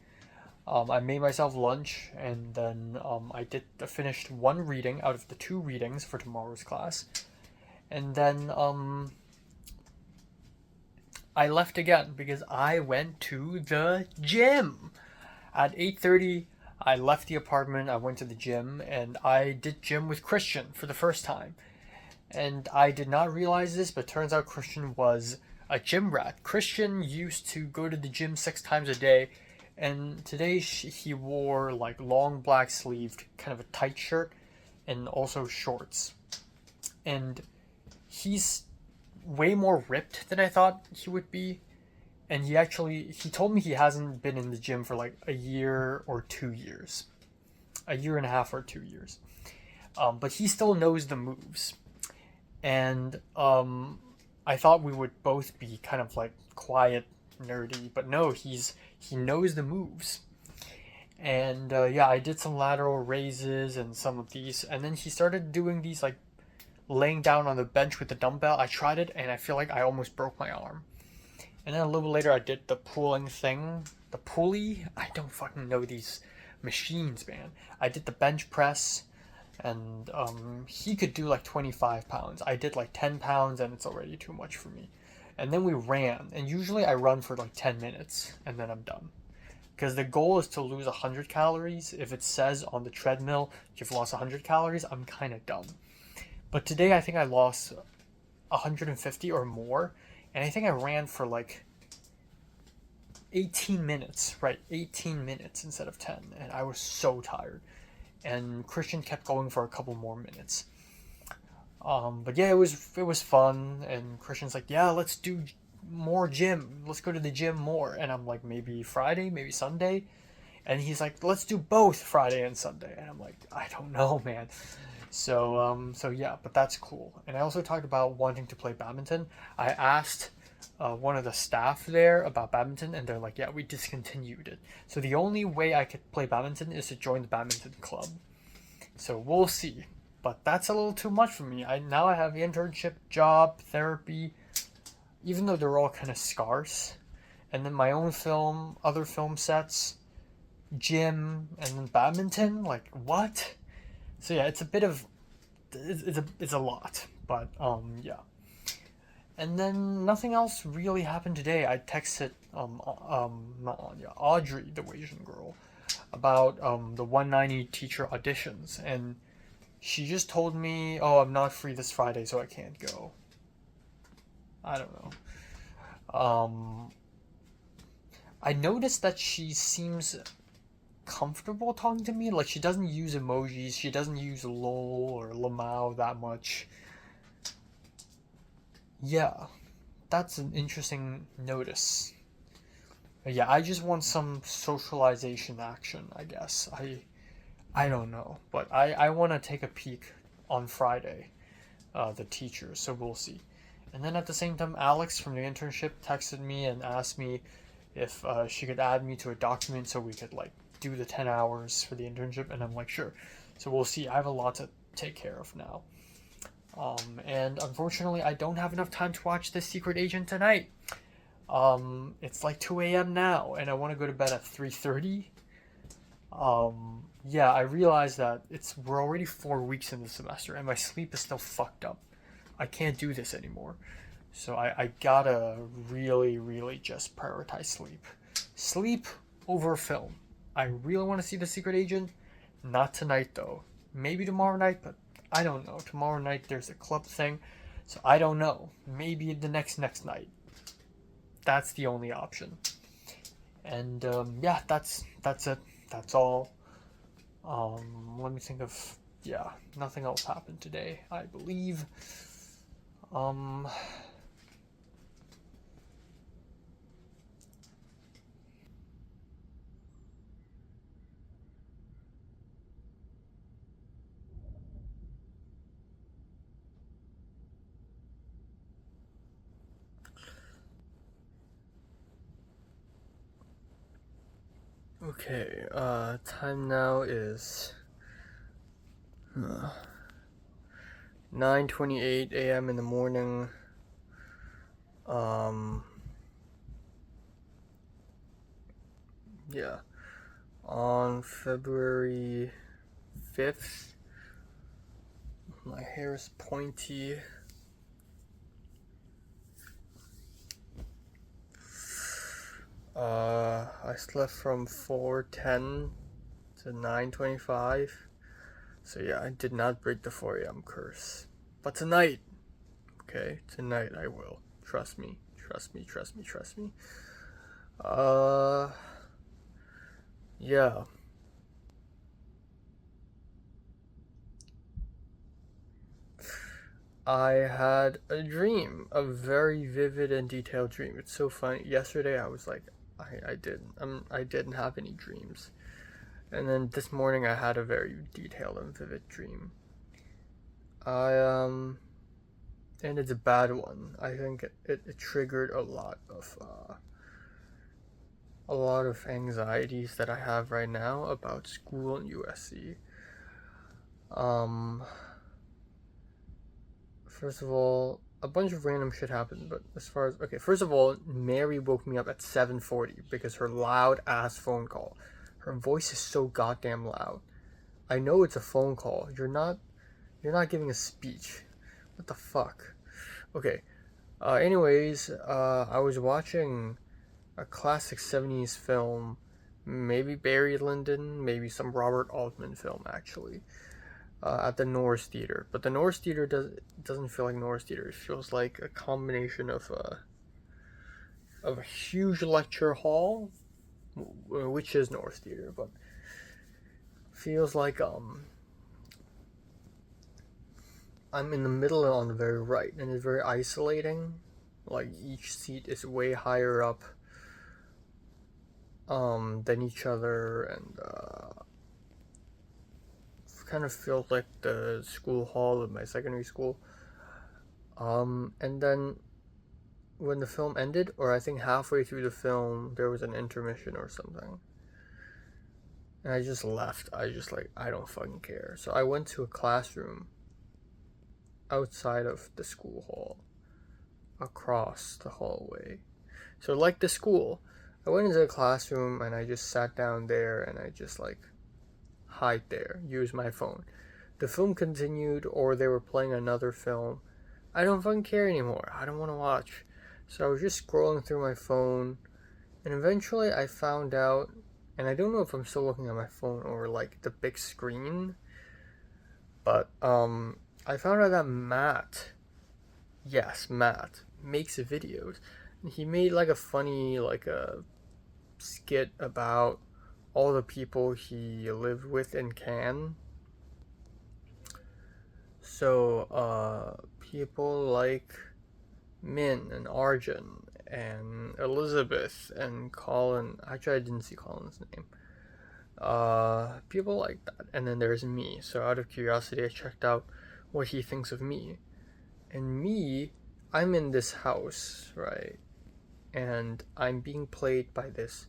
I made myself lunch, and then I finished one reading out of the 2 readings for tomorrow's class. And then I left again because I went to the gym. At 8:30, I left the apartment, I went to the gym, and I did gym with Christian for the first time. And I did not realize this, but turns out Christian was a gym rat. Christian used to go to the gym 6 times a day, and today he wore like long black sleeved, kind of a tight shirt, and also shorts. And he's way more ripped than I thought he would be. And he told me he hasn't been in the gym for like a year or 2 years. A year and a half or 2 years. But he still knows the moves. And I thought we would both be kind of like quiet, nerdy, but no, he knows the moves. And yeah, I did some lateral raises and some of these, and then he started doing these like laying down on the bench with the dumbbell. I tried it and I feel like I almost broke my arm. And then a little later I did the pulling thing, the pulley. I don't fucking know these machines, man. I did the bench press, and he could do like 25 pounds. I did like 10 pounds and it's already too much for me. And then we ran, and usually I run for like 10 minutes and then I'm done. Because the goal is to lose 100 calories. If it says on the treadmill you've lost 100 calories, I'm kind of done. But today I think I lost 150 or more, and I think I ran for like 18 minutes, right? 18 minutes instead of 10, and I was so tired. And Christian kept going for a couple more minutes. But yeah, it was fun, and Christian's like, yeah, let's do more gym. Let's go to the gym more. And I'm like, maybe Friday, maybe Sunday. And he's like, let's do both Friday and Sunday. And I'm like, I don't know, man. So yeah, but that's cool. And I also talked about wanting to play badminton. I asked one of the staff there about badminton, and they're like, yeah, we discontinued it. So the only way I could play badminton is to join the badminton club. So we'll see. But that's a little too much for me. Now I have the internship, job, therapy, even though they're all kind of scarce. And then my own film, other film sets, gym, and then badminton. Like, what? So yeah, it's a lot. But yeah. And then nothing else really happened today. I texted Audrey, the Asian girl, about the 190 teacher auditions, and she just told me, oh, I'm not free this Friday, so I can't go. I don't know. I noticed that she seems comfortable talking to me. Like, she doesn't use emojis. She doesn't use lol or lamao that much. Yeah, that's an interesting notice. Yeah, I just want some socialization action, I guess. I don't know, but I want to take a peek on Friday, the teacher, so we'll see. And then at the same time, Alex from the internship texted me and asked me if she could add me to a document so we could like do the 10 hours for the internship, and I'm like, sure. So we'll see. I have a lot to take care of now. And unfortunately, I don't have enough time to watch The Secret Agent tonight. It's like 2 a.m. now, and I want to go to bed at 3:30. Yeah, I realized that we're already 4 weeks in the semester and my sleep is still fucked up. I can't do this anymore. So I gotta really, really just prioritize sleep. Sleep over film. I really want to see The Secret Agent. Not tonight though. Maybe tomorrow night, but I don't know. Tomorrow night there's a club thing, so I don't know. Maybe the next night. That's the only option. And yeah, that's it. That's all. Let me think of, yeah, nothing else happened today, I believe. Okay, time now is 9:28 a.m. in the morning. Yeah, on February 5th, my hair is pointy. I slept from 4:10 to 9:25. So yeah, I did not break the 4 a.m. curse. But tonight, okay, tonight I will. Trust me. Yeah. I had a dream, a very vivid and detailed dream. It's so funny. Yesterday I was like, I didn't have any dreams. And then this morning I had a very detailed and vivid dream. And it's a bad one. I think it triggered a lot of anxieties that I have right now about school and USC. First of all, a bunch of random shit happened, but as far as, okay, first of all, Mary woke me up at 7:40 because her loud ass phone call. Her voice is so goddamn loud. I know it's a phone call. You're not giving a speech. What the fuck? Okay. Anyways, I was watching a classic 70s film, maybe Barry Lyndon, maybe some Robert Altman film actually. At the Norris Theater, but the Norris Theater doesn't feel like Norris Theater. It feels like a combination of a huge lecture hall, which is Norris Theater, but feels like I'm in the middle and on the very right, and it's very isolating. Like each seat is way higher up than each other, and kind of feels like the school hall of my secondary school. And then when the film ended, or I think halfway through the film, there was an intermission or something. And I just left. I don't fucking care. So I went to a classroom outside of the school hall, across the hallway. So like the school, I went into the classroom and I just sat down there and I just hide there, use my phone. The film continued, or they were playing another film. I don't fucking care anymore. I don't want to watch. So I was just scrolling through my phone, and eventually I found out, and I don't know if I'm still looking at my phone or the big screen, but I found out that Matt makes videos. And he made a funny a skit about all the people he lived with in Cannes. So, people like Min and Arjun and Elizabeth and Colin. Actually, I didn't see Colin's name. People like that. And then there's me. So out of curiosity, I checked out what he thinks of me. And me, I'm in this house, right? And I'm being played by this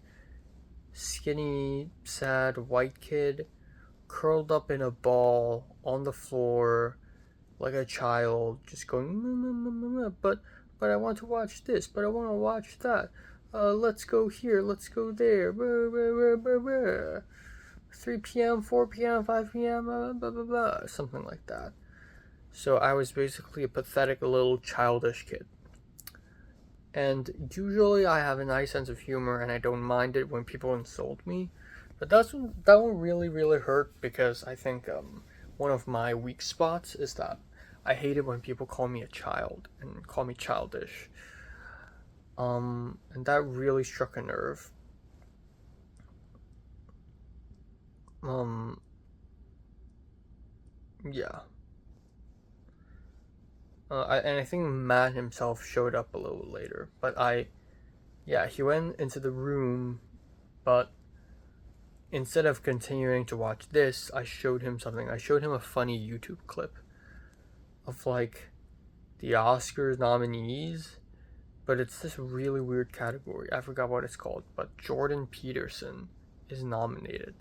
skinny, sad white kid curled up in a ball on the floor like a child, just going, but I want to watch this, but I want to watch that. Let's go here, let's go there. 3 p.m., 4 p.m., 5 p.m., blah, blah, blah, something like that. So I was basically a pathetic little childish kid. And usually I have a nice sense of humor and I don't mind it when people insult me. But that one really, really hurt because I think one of my weak spots is that I hate it when people call me a child and call me childish. And that really struck a nerve. Yeah. And I think Matt himself showed up a little later. But he went into the room, but instead of continuing to watch this, I showed him something. I showed him a funny YouTube clip of like the Oscars nominees, but it's this really weird category. I forgot what it's called, but Jordan Peterson is nominated.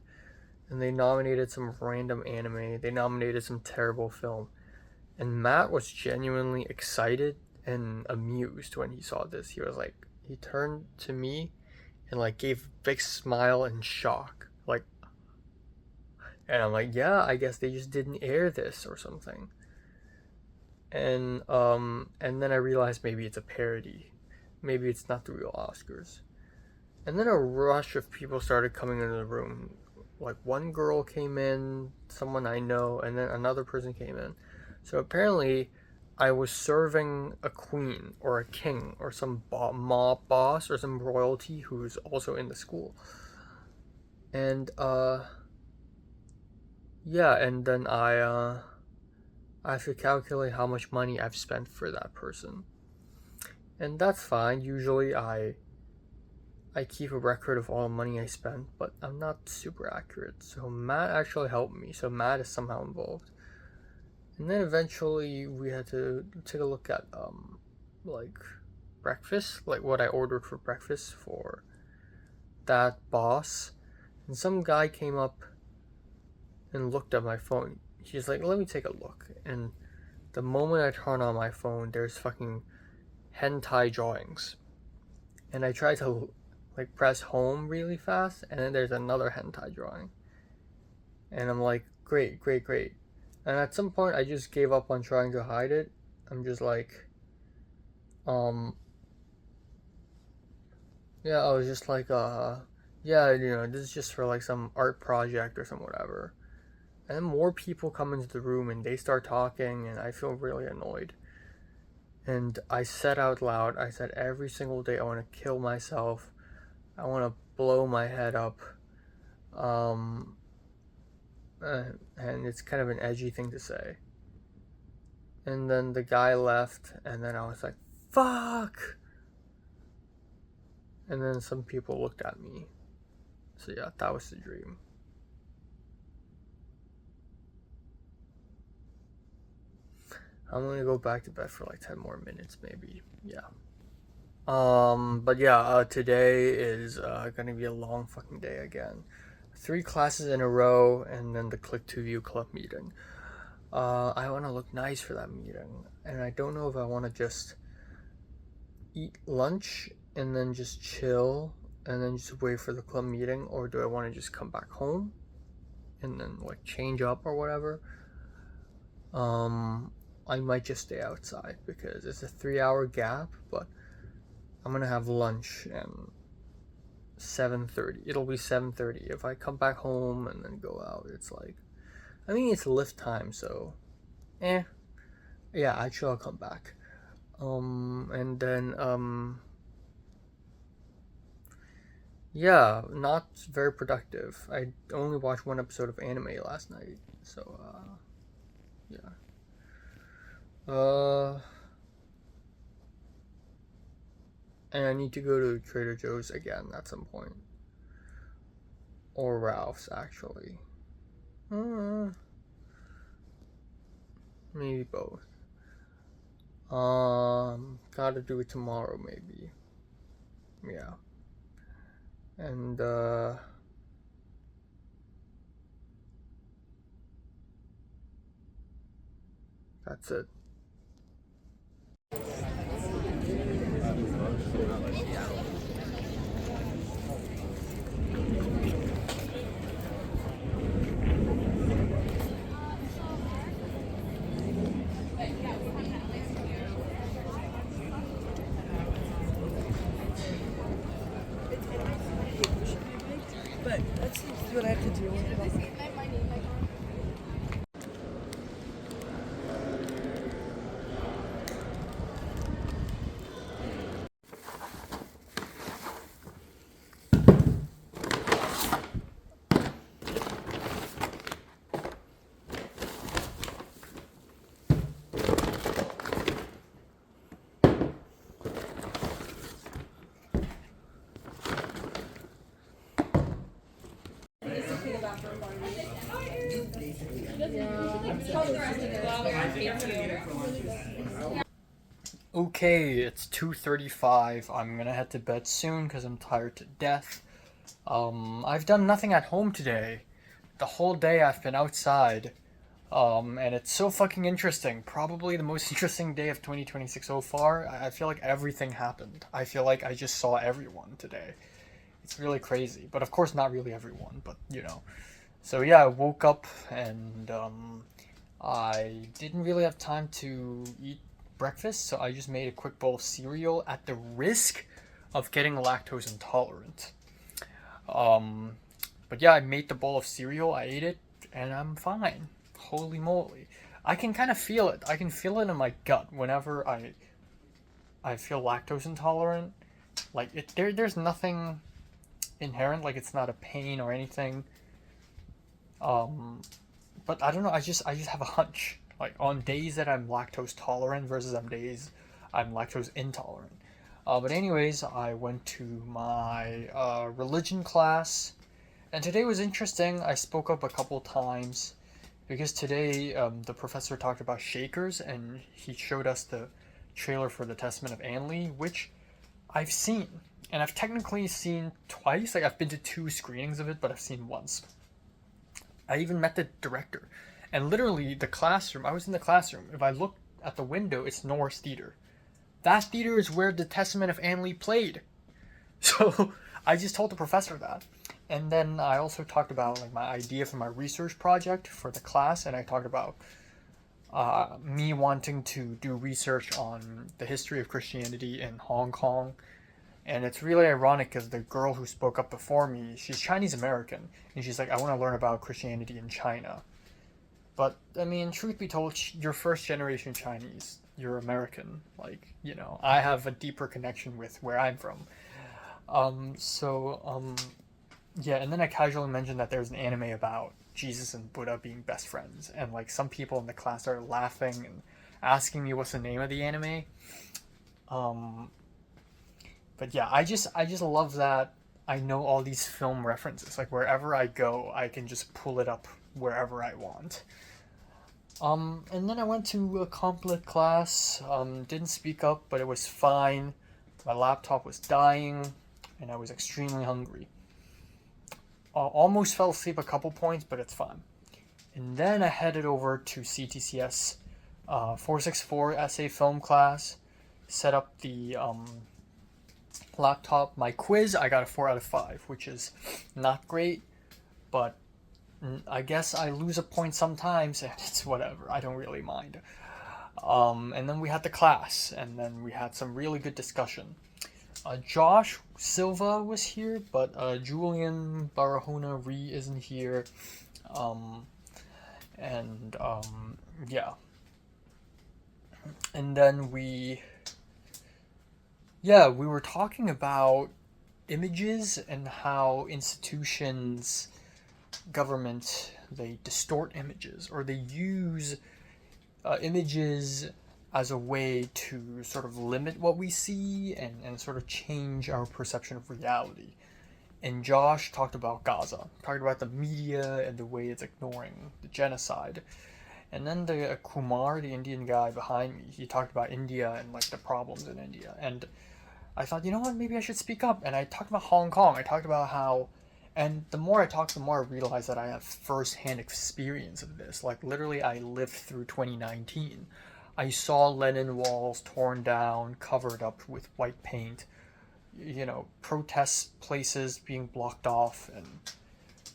And they nominated some random anime. They nominated some terrible film. And Matt was genuinely excited and amused when he saw this. He was like, he turned to me and like gave a big smile and shock. Like, and I'm like, yeah, I guess they just didn't air this or something. And then I realized maybe it's a parody. Maybe it's not the real Oscars. And then a rush of people started coming into the room. Like one girl came in, someone I know, and then another person came in. So apparently I was serving a queen or a king or some mob boss or some royalty who's also in the school. And and then I have to calculate how much money I've spent for that person. And that's fine. Usually I keep a record of all the money I spent, but I'm not super accurate. So Matt actually helped me. So Matt is somehow involved. And then eventually we had to take a look at like breakfast, like what I ordered for breakfast for that boss. And some guy came up and looked at my phone. He's like, let me take a look. And the moment I turn on my phone, there's fucking hentai drawings. And I tried to like press home really fast, and then there's another hentai drawing. And I'm like, great. And at some point I just gave up on trying to hide it. I'm just like, I was just like, this is just for like some art project or some whatever. And then more people come into the room and they start talking and I feel really annoyed. And I said out loud, I said every single day I want to kill myself. I want to blow my head up. And it's kind of an edgy thing to say. And then the guy left, and then I was like, fuck! And then some people looked at me. So yeah, that was the dream. I'm gonna go back to bed for like 10 more minutes, maybe. Yeah. Today is gonna be a long fucking day again. 3 classes in a row, and then the Click to View Club meeting. I want to look nice for that meeting, and I don't know if I want to just eat lunch and then just chill and then just wait for the club meeting, or do I want to just come back home and then like change up or whatever. I might just stay outside because it's a 3-hour gap, but I'm gonna have lunch and 7:30. It'll be 7:30. If I come back home and then go out, it's like, I mean, it's lift time, so yeah, actually I'll come back. And then not very productive. I only watched 1 episode of anime last night, so and I need to go to Trader Joe's again at some point. Or Ralph's, actually. Maybe both. Gotta do it tomorrow, maybe. Yeah. And, that's it. that I have to deal with it. Okay, it's 2:35. I'm gonna head to bed soon because I'm tired to death. I've done nothing at home today. The whole day I've been outside. And it's so fucking interesting. Probably the most interesting day of 2026 so far. I feel like everything happened. I feel like I just saw everyone today. It's really crazy. But of course, not really everyone, but you know. So yeah, I woke up and I didn't really have time to eat breakfast, so I just made a quick bowl of cereal at the risk of getting lactose intolerant. But yeah, I made the bowl of cereal, I ate it, and I'm fine. Holy moly. I can kind of feel it. I can feel it in my gut whenever I feel lactose intolerant. Like there's nothing inherent, like it's not a pain or anything. But I don't know, I just have a hunch. Like on days that I'm lactose tolerant versus on days I'm lactose intolerant. But anyways, I went to my religion class, and today was interesting. I spoke up a couple times because today the professor talked about Shakers, and he showed us the trailer for the Testament of Anli, which I've seen, and I've technically seen twice. Like I've been to 2 screenings of it, but I've seen once. I even met the director. And literally, the classroom, I was in the classroom. If I look at the window, it's Norris Theater. That theater is where the Testament of Anli played. So, I just told the professor that. And then I also talked about like my idea for my research project for the class. And I talked about me wanting to do research on the history of Christianity in Hong Kong. And it's really ironic because the girl who spoke up before me, she's Chinese American. And she's like, I want to learn about Christianity in China. But, I mean, truth be told, you're first generation Chinese. You're American. Like, you know, I have a deeper connection with where I'm from. Yeah, and then I casually mentioned that there's an anime about Jesus and Buddha being best friends. And, like, some people in the class started laughing and asking me what's the name of the anime. But yeah, I just love that I know all these film references. Like, wherever I go, I can just pull it up wherever I want. And then I went to a comp lit class, didn't speak up, but it was fine. My laptop was dying, and I was extremely hungry. Almost fell asleep a couple points, but it's fine. And then I headed over to CTCS 464 essay film class, set up the laptop. My quiz, I got a 4 out of 5, which is not great, but I guess I lose a point sometimes, and it's whatever. I don't really mind. And then we had the class, and then we had some really good discussion. Josh Silva was here, but Julian Barahona Ree isn't here. Yeah. And then we were talking about images and how institutions, government, they distort images, or they use images as a way to sort of limit what we see and sort of change our perception of reality. And Josh talked about Gaza, talked about the media and the way it's ignoring the genocide. And then the Kumar, the Indian guy behind me, he talked about India and like the problems in India. And I thought, you know what, maybe I should speak up. And I talked about Hong Kong. I talked about how, and the more I talked, the more I realized that I have first-hand experience of this. Like literally, I lived through 2019. I saw Lenin walls torn down, covered up with white paint. You know, protest places being blocked off, and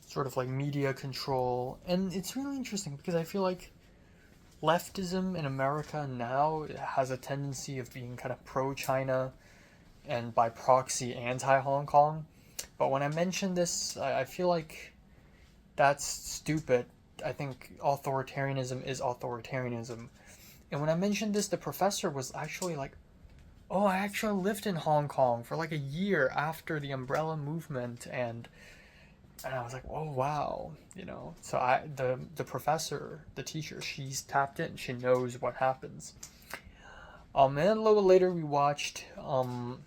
sort of like media control. And it's really interesting because I feel like leftism in America now has a tendency of being kind of pro-China and by proxy anti-Hong Kong. But when I mention this, I feel like that's stupid. I think authoritarianism is authoritarianism. And when I mentioned this, the professor was actually like, oh, I actually lived in Hong Kong for like a year after the umbrella movement, and I was like, oh wow, you know. So the professor, the teacher, she's tapped in. She knows what happens. And then a little later we watched Hour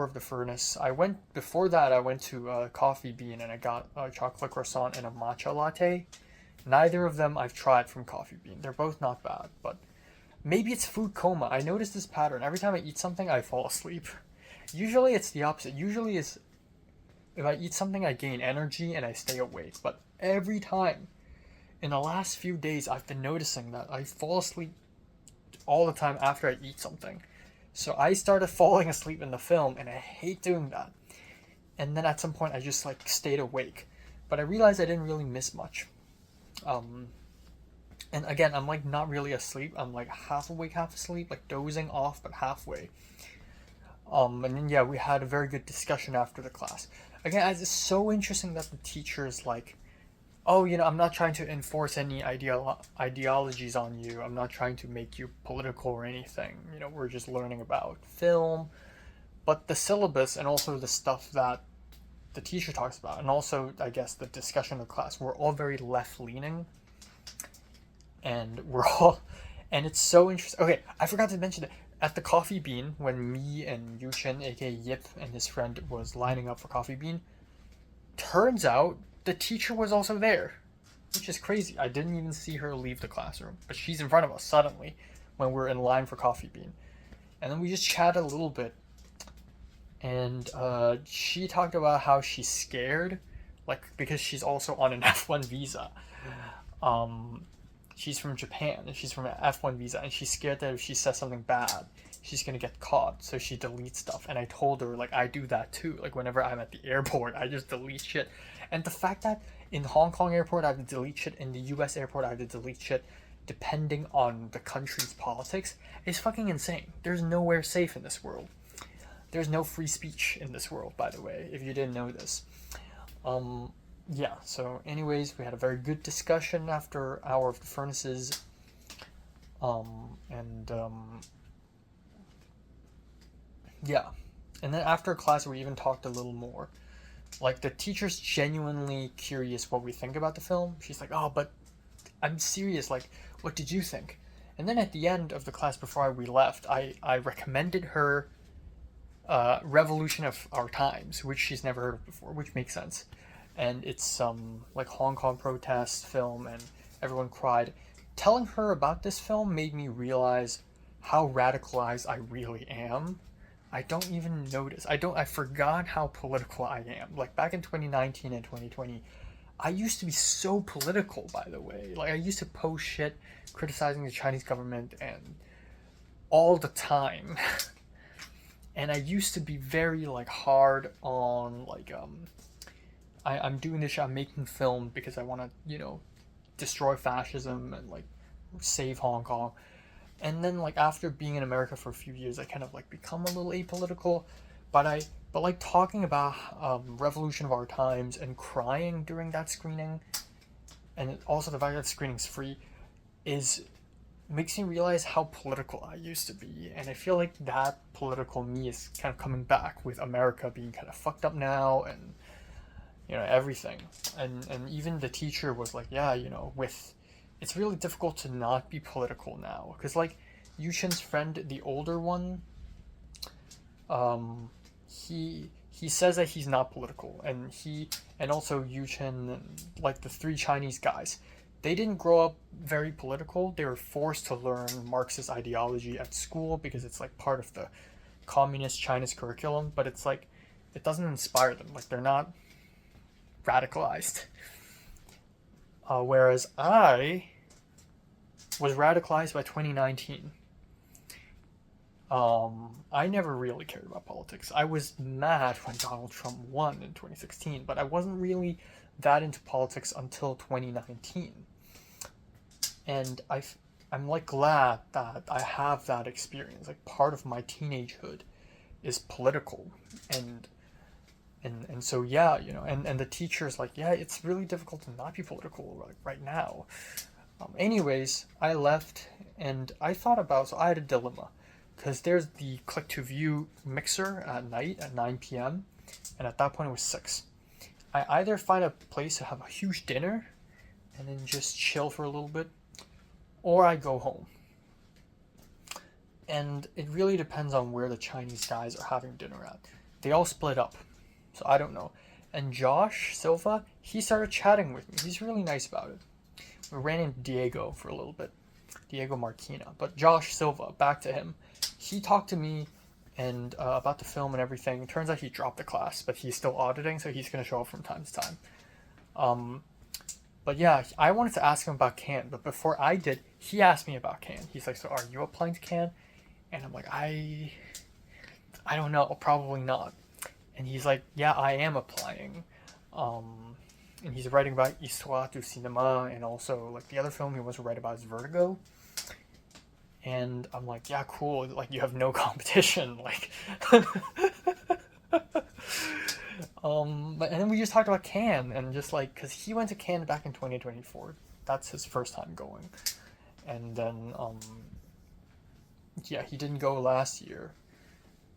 of the Furnace. Before that I went to Coffee Bean and I got a chocolate croissant and a matcha latte. Neither of them I've tried from Coffee Bean. They're both not bad, but maybe it's food coma. I noticed this pattern. Every time I eat something, I fall asleep. Usually it's the opposite. Usually if I eat something, I gain energy and I stay awake. But every time, in the last few days, I've been noticing that I fall asleep all the time after I eat something. So I started falling asleep in the film, and I hate doing that. And then at some point, I just like stayed awake. But I realized I didn't really miss much. And again, I'm like not really asleep. I'm like half awake, half asleep, like dozing off, but halfway. And then yeah, we had a very good discussion after the class. Again, it's so interesting that the teacher is like, oh, you know, I'm not trying to enforce any ideologies on you. I'm not trying to make you political or anything. You know, we're just learning about film. But the syllabus and also the stuff that the teacher talks about, and also, I guess, the discussion of class, we're all very left-leaning. And and it's so interesting. Okay, I forgot to mention that at the Coffee Bean, when me and Yuchen, aka Yip, and his friend was lining up for Coffee Bean, turns out the teacher was also there, which is crazy. I didn't even see her leave the classroom, but she's in front of us suddenly when we're in line for Coffee Bean. And then we just chatted a little bit, and she talked about how she's scared, like, because she's also on an F1 visa. She's from Japan, and she's from an F1 visa, and she's scared that if she says something bad, she's gonna get caught, so she deletes stuff. And I told her, like, I do that too. Like, whenever I'm at the airport, I just delete shit. And the fact that in Hong Kong airport I have to delete shit, in the US airport I have to delete shit, depending on the country's politics, is fucking insane. There's nowhere safe in this world. There's no free speech in this world, by the way, if you didn't know this. Yeah, so anyways, we had a very good discussion after Hour of the Furnaces. Yeah. And then after class, we even talked a little more. Like, the teacher's genuinely curious what we think about the film. She's like, oh, but I'm serious, like, what did you think? And then at the end of the class, before we left, I recommended her Revolution of Our Times, which she's never heard of before, which makes sense. And it's like Hong Kong protest film, and everyone cried. Telling her about this film made me realize how radicalized I really am. I don't even notice. I forgot how political I am. Like, back in 2019 and 2020, I used to be so political, by the way. Like, I used to post shit criticizing the Chinese government and all the time. And I used to be very, like, hard on, like, I'm doing this shit, I'm making film because I want to, you know, destroy fascism and, like, save Hong Kong. And then, like, after being in America for a few years, I kind of, like, become a little apolitical. But like, talking about Revolution of Our Times and crying during that screening, and also the fact that the screening's free, makes me realize how political I used to be. And I feel like that political me is kind of coming back with America being kind of fucked up now, and, you know, everything. And even the teacher was like, yeah, you know, it's really difficult to not be political now. Because, like, Yuchen's friend, the older one, he says that he's not political. And also Yuchen, and, like, the three Chinese guys, they didn't grow up very political. They were forced to learn Marxist ideology at school because it's, like, part of the communist Chinese curriculum. But it's, like, it doesn't inspire them. Like, they're not radicalized. Whereas I was radicalized by 2019. I never really cared about politics. I was mad when Donald Trump won in 2016, but I wasn't really that into politics until 2019. And I'm like glad that I have that experience. Like, part of my teenagehood is political, and And so yeah, and the teacher's like, yeah, it's really difficult to not be political right now. Anyways, I left and I thought about, so I had a dilemma because there's the Click to View mixer at night at 9 p.m. and at that point it was 6. I either find a place to have a huge dinner and then just chill for a little bit, or I go home. And it really depends on where the Chinese guys are having dinner at. They all split up, so I don't know. And Josh Silva, he started chatting with me. He's really nice about it. We ran into Diego for a little bit, Diego Marquina. But Josh Silva, back to him. He talked to me and about the film and everything. It turns out he dropped the class, but he's still auditing, so he's going to show up from time to time. But yeah, I wanted to ask him about Cannes, but before I did, he asked me about Cannes. He's like, so are you applying to Cannes? And I'm like, I don't know, probably not. And he's like, yeah, I am applying. And he's writing about Histoire du Cinéma, and also like the other film he wants to write about is Vertigo. And I'm like, yeah, cool. Like you have no competition. Like, but and then we just talked about Cannes and just like, cause he went to Cannes back in 2024. That's his first time going. And then yeah, he didn't go last year.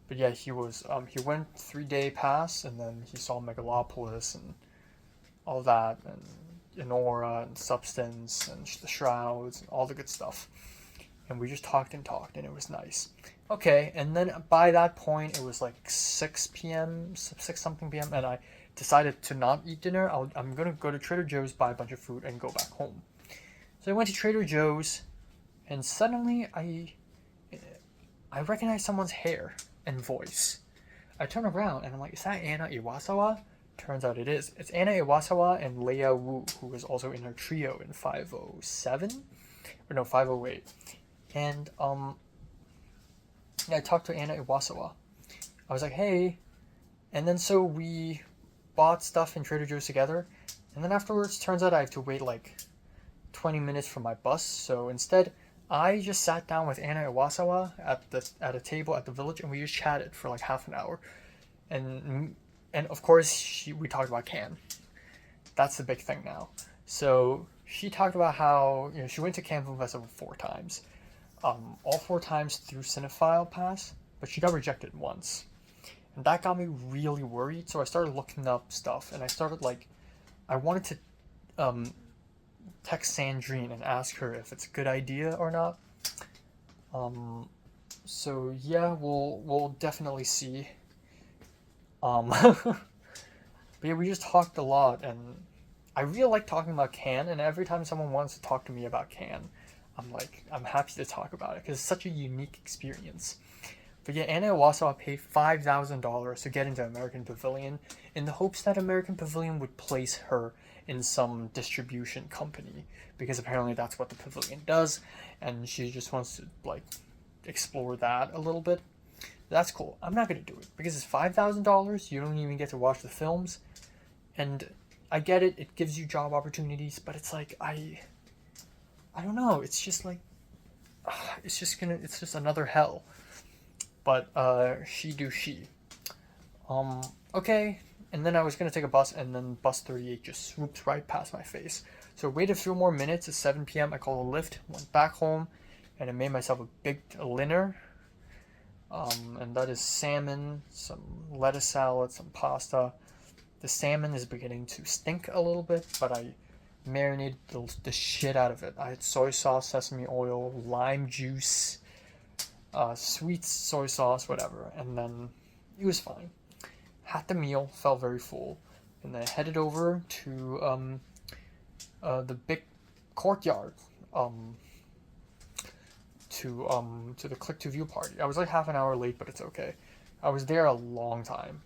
But yeah, he went 3-day pass, and then he saw Megalopolis and all that, and Inora and Substance and the Shrouds and all the good stuff. And we just talked, and it was nice. Okay, and then by that point, it was like 6 p.m., 6 something p.m., and I decided to not eat dinner. I'm going to go to Trader Joe's, buy a bunch of food, and go back home. So I went to Trader Joe's, and suddenly I recognized someone's hair and voice. I turn around, and I'm like, is that Anna Iwasawa? Turns out it is. It's Anna Iwasawa and Leia Wu, who was also in her trio in 507? Or no, 508. And yeah, I talked to Anna Iwasawa. I was like, hey. And then so we bought stuff in Trader Joe's together. And then afterwards, turns out I have to wait like 20 minutes for my bus. So instead, I just sat down with Anna Iwasawa at a table at the Village, and we just chatted for like half an hour. And of course, we talked about Cannes. That's the big thing now. So she talked about how she went to Cannes Film Festival 4 times. All 4 times through Cinephile Pass, but she got rejected once. And that got me really worried, so I started looking up stuff, and I started I wanted to text Sandrine and ask her if it's a good idea or not. So yeah, we'll definitely see. But yeah, we just talked a lot, and I really like talking about Cannes, and every time someone wants to talk to me about Cannes, I'm happy to talk about it, because it's such a unique experience. But yeah, Anna Iwasawa paid $5,000 to get into American Pavilion in the hopes that American Pavilion would place her in some distribution company, because apparently that's what the Pavilion does, and she just wants to explore that a little bit. That's cool. I'm not gonna do it because it's $5,000. You don't even get to watch the films, and I get it. It gives you job opportunities, but it's like I don't know. It's just it's just another hell. But she do she. Okay. And then I was gonna take a bus, and then bus 38 just swooped right past my face. So I waited a few more minutes. It's 7 p.m. I called a Lyft, went back home, and I made myself a big dinner. And that is salmon, some lettuce salad, some pasta. The salmon is beginning to stink a little bit, but I marinated the shit out of it. I had soy sauce, sesame oil, lime juice, sweet soy sauce, whatever, and then it was fine. Had the meal, felt very full, and then I headed over to the big courtyard to the Click to View party. I was like half an hour late, but it's okay. I was there a long time,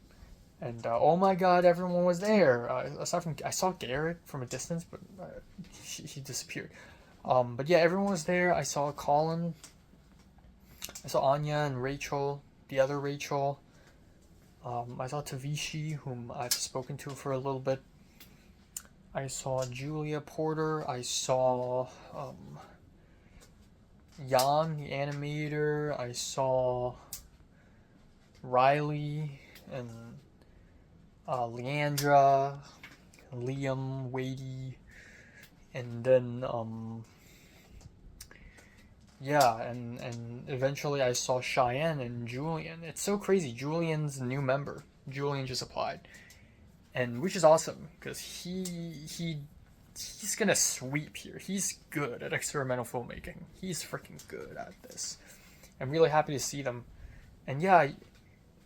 and oh my god, everyone was there. Aside from I saw Garrett from a distance, but he disappeared. But yeah, everyone was there. I saw Colin. I saw Anya and Rachel, the other Rachel. I saw Tavishi, whom I've spoken to for a little bit. I saw Julia Porter. I saw Jan, the animator. I saw Riley, and Leandra, Liam, Wadey, and then yeah, and eventually I saw Cheyenne and Julian. It's so crazy. Julian's a new member. Julian just applied, and which is awesome because he's gonna sweep here. He's good at experimental filmmaking. He's freaking good at this. I'm really happy to see them. And yeah,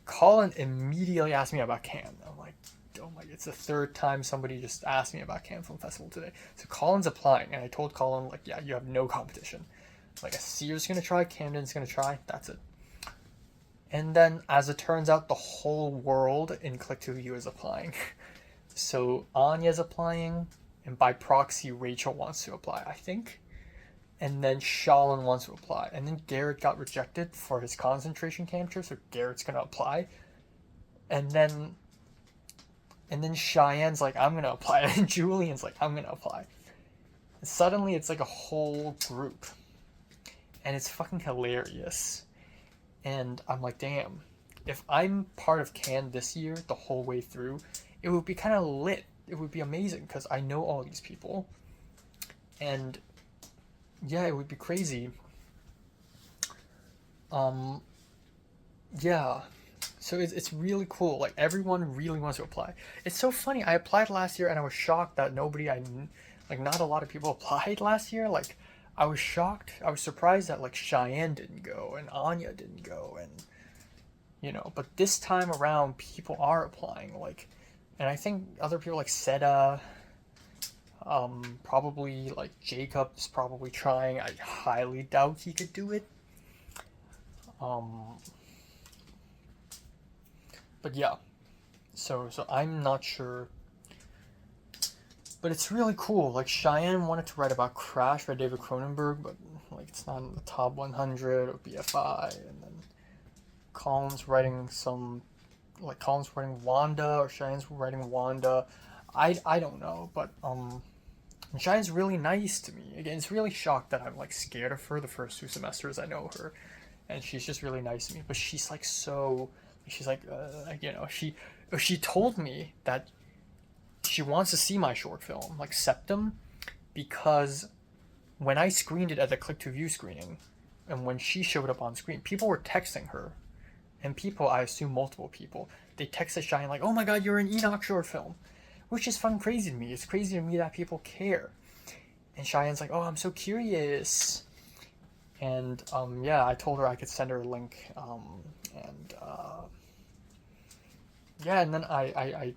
Colin immediately asked me about Cannes. I'm like, oh my, it's the third time somebody just asked me about Cannes Film Festival today. So Colin's applying, and I told Colin, like, yeah, you have no competition. Like, Asir's gonna try, Camden's gonna try, that's it. And then, as it turns out, the whole world in Click2View is applying. So Anya's applying, and by proxy, Rachel wants to apply, I think. And then Shalin wants to apply. And then Garrett got rejected for his concentration camp, so Garrett's gonna apply. And then Cheyenne's like, I'm gonna apply. And Julian's like, I'm gonna apply. And suddenly it's like a whole group. And it's fucking hilarious. And I'm like, damn, if I'm part of Cannes this year, the whole way through, it would be kind of lit. It would be amazing, because I know all these people. And yeah, it would be crazy. Yeah. So it's really cool. Like, everyone really wants to apply. It's so funny. I applied last year, and I was shocked that not a lot of people applied last year. Like, I was shocked. I was surprised that, like, Cheyenne didn't go, and Anya didn't go, and, you know. But this time around, people are applying. Like, and I think other people, like Seda, probably, like, Jacob's probably trying. I highly doubt he could do it. But yeah, so I'm not sure, but it's really cool. Like, Cheyenne wanted to write about Crash by David Cronenberg, but like, it's not in the top 100 or BFI. And then Colin's writing Wanda, or Cheyenne's writing Wanda. I don't know, but Cheyenne's really nice to me. Again, it's really shocked that I'm like scared of her the first 2 semesters I know her, and she's just really nice to me. But she's like she's like, you know, she told me that she wants to see my short film, like Septum, because when I screened it at the Click2View screening, and when she showed up on screen, people were texting her, and people, I assume multiple people, they texted Cheyenne like, oh my god, you're an Enoch short film, which is fucking crazy to me. It's crazy to me that people care. And Cheyenne's like, oh, I'm so curious. And yeah, I told her I could send her a link, yeah, and then I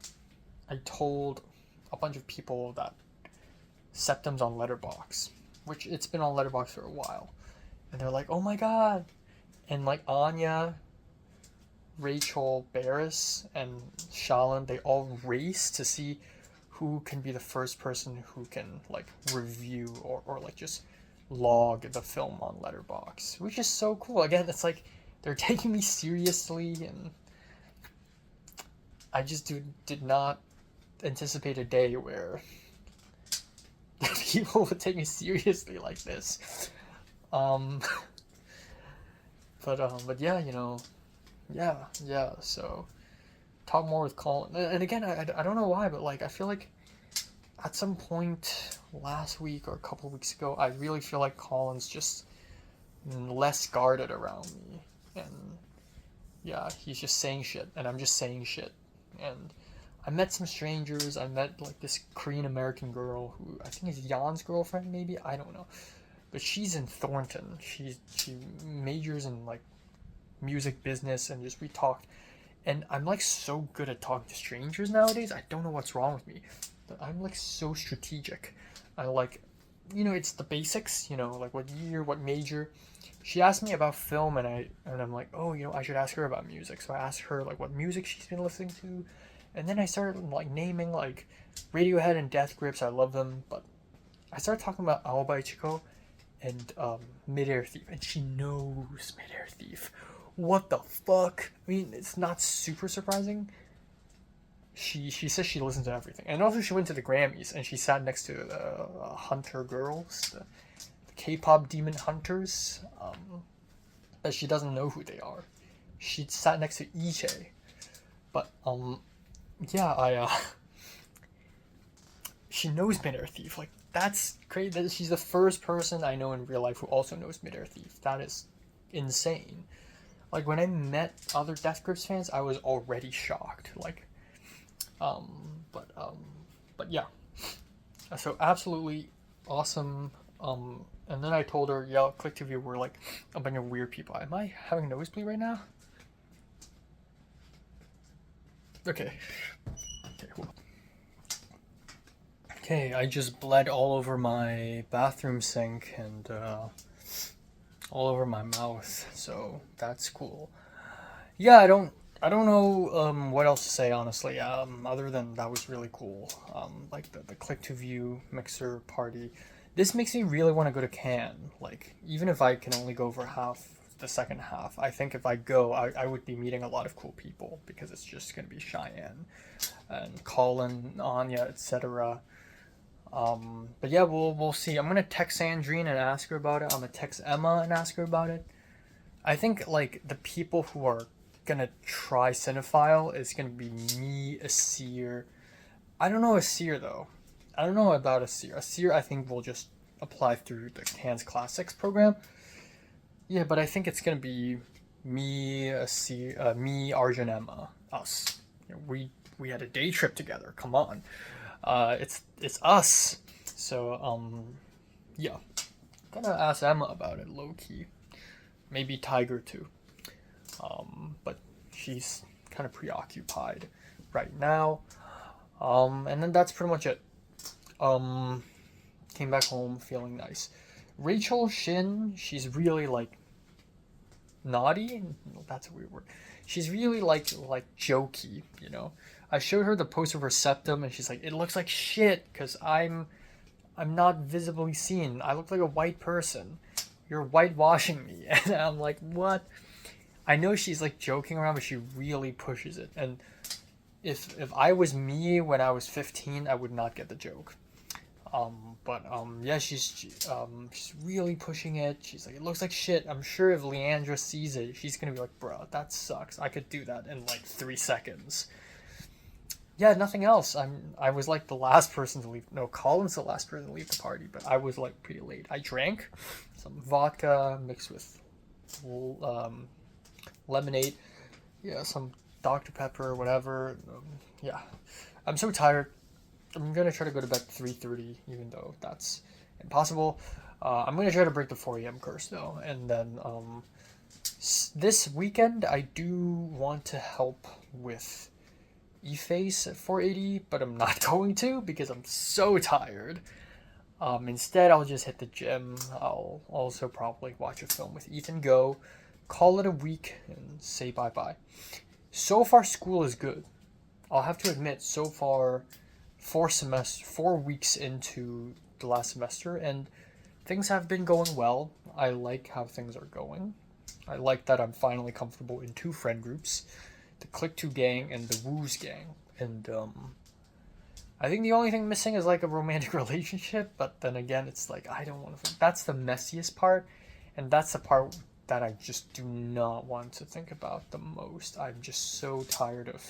told a bunch of people that Septum's on Letterboxd, which it's been on Letterboxd for a while, and they're like, oh my god. And like Anya, Rachel, Barris, and Shalin, they all race to see who can be the first person who can like review or like just log the film on Letterboxd, which is so cool. Again, it's like they're taking me seriously, and I just did not anticipate a day where people would take me seriously like this. But yeah, you know, yeah. So talk more with Colin, and again, I don't know why, but like I feel like at some point last week or a couple of weeks ago, I really feel like Colin's just less guarded around me, and yeah, he's just saying shit, and I'm just saying shit. And I met some strangers. I met like this Korean American girl who I think is Jan's girlfriend, maybe, I don't know, but she's in Thornton. She majors in like music business, and just we talked, and I'm like so good at talking to strangers nowadays. I don't know what's wrong with me, but I'm like so strategic. I like, you know, it's the basics, you know, like what year, what major. She asked me about film, and I'm like, oh, you know, I should ask her about music. So I asked her like what music she's been listening to, and then I started like naming like Radiohead and Death Grips. I love them, but I started talking about Aoba Ichiko and Mid-Air Thief, and she knows Mid-Air Thief. What the fuck? I mean, it's not super surprising. She says she listens to everything, and also she went to the Grammys, and she sat next to the Hunter girls, the K-pop demon hunters, but she doesn't know who they are. She sat next to Iche, but yeah, she knows Midair Thief. Like, that's crazy. That she's the first person I know in real life who also knows Midair Thief. That is insane. Like, when I met other Death Grips fans, I was already shocked. Like, but yeah. So absolutely awesome. And then I told her, yeah, Click TV, we're like a bunch of weird people. Am I having a nosebleed right now? Okay. Okay, cool. Okay, I just bled all over my bathroom sink and all over my mouth, so that's cool. Yeah, I don't know what else to say honestly. Other than that was really cool. Like the Click to View mixer party. This makes me really want to go to Cannes. Like, even if I can only go for half the second half, I think if I go, I would be meeting a lot of cool people because it's just gonna be Cheyenne and Colin, Anya, etc. But yeah, we'll see. I'm gonna text Sandrine and ask her about it. I'm gonna text Emma and ask her about it. I think like the people who are gonna try Cinephile is gonna be me, Asir. I don't know Asir though. I don't know about Asir. Asir, I think will just apply through the Cannes Classics program. Yeah, but I think it's gonna be me, Asir, me, Arjun, Emma, us. You know, we had a day trip together. Come on, it's us. So yeah, gonna ask Emma about it, low key. Maybe Tiger too. But she's kind of preoccupied right now. And then that's pretty much it. Came back home feeling nice. Rachel Shin, she's really like naughty. That's a weird word. She's really like jokey, you know. I showed her the post of her septum, and she's like, "It looks like shit because I'm not visibly seen. I look like a white person. You're whitewashing me." And I'm like, "What?" I know she's like joking around, but she really pushes it. And if I was me when I was 15, I would not get the joke. Yeah, she's really pushing it. She's like, "It looks like shit." I'm sure if Leandra sees it, she's gonna be like, "Bro, that sucks. I could do that in like 3 seconds." Yeah, nothing else. I was like the last person to leave. No, Colin's the last person to leave the party, but I was like pretty late. I drank some vodka mixed with lemonade. Yeah, some Dr. Pepper, whatever. Yeah, I'm so tired. I'm gonna try to go to bed at 3:30, even though that's impossible. I'm gonna try to break the 4 a.m. curse though, and then this weekend I do want to help with E-Face at 480, but I'm not going to because I'm so tired. Instead, I'll just hit the gym. I'll also probably watch a film with Ethan Go, call it a week, and say bye-bye. So far, school is good. I'll have to admit, so far, 4 weeks into the last semester, and things have been going well. I like how things are going. I like that I'm finally comfortable in 2 friend groups, the Click 2 gang and the Woos gang. And I think the only thing missing is like a romantic relationship, but then again, it's like I don't want to. That's the messiest part, and that's the part that I just do not want to think about the most. I'm just so tired of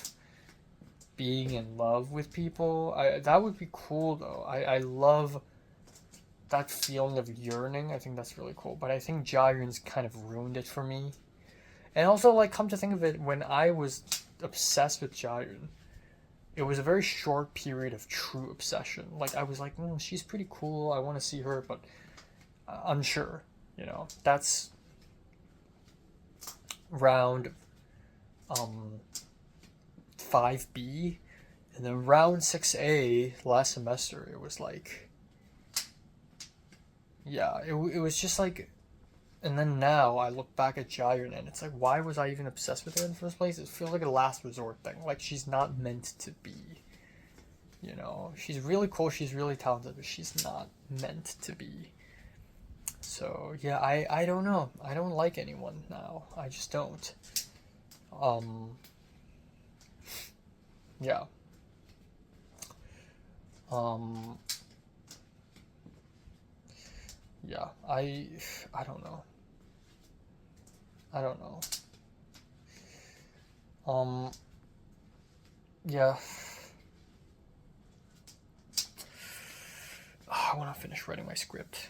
being in love with people. That would be cool though. I love that feeling of yearning. I think that's really cool. But I think Jaehyun's kind of ruined it for me. And also, like, come to think of it, when I was obsessed with Jaehyun, it was a very short period of true obsession. Like, I was like, she's pretty cool. I want to see her, but unsure. You know, that's round 5B, and then round 6A last semester. It was like, yeah, it was just like. And then now I look back at Jaehyun and it's like, why was I even obsessed with her in the first place? It feels like a last resort thing. Like, she's not meant to be. You know, she's really cool, she's really talented, but she's not meant to be. So, yeah, I don't know. I don't like anyone now. I just don't. Yeah. Yeah, I don't know. I don't know. Yeah. I want to finish writing my script.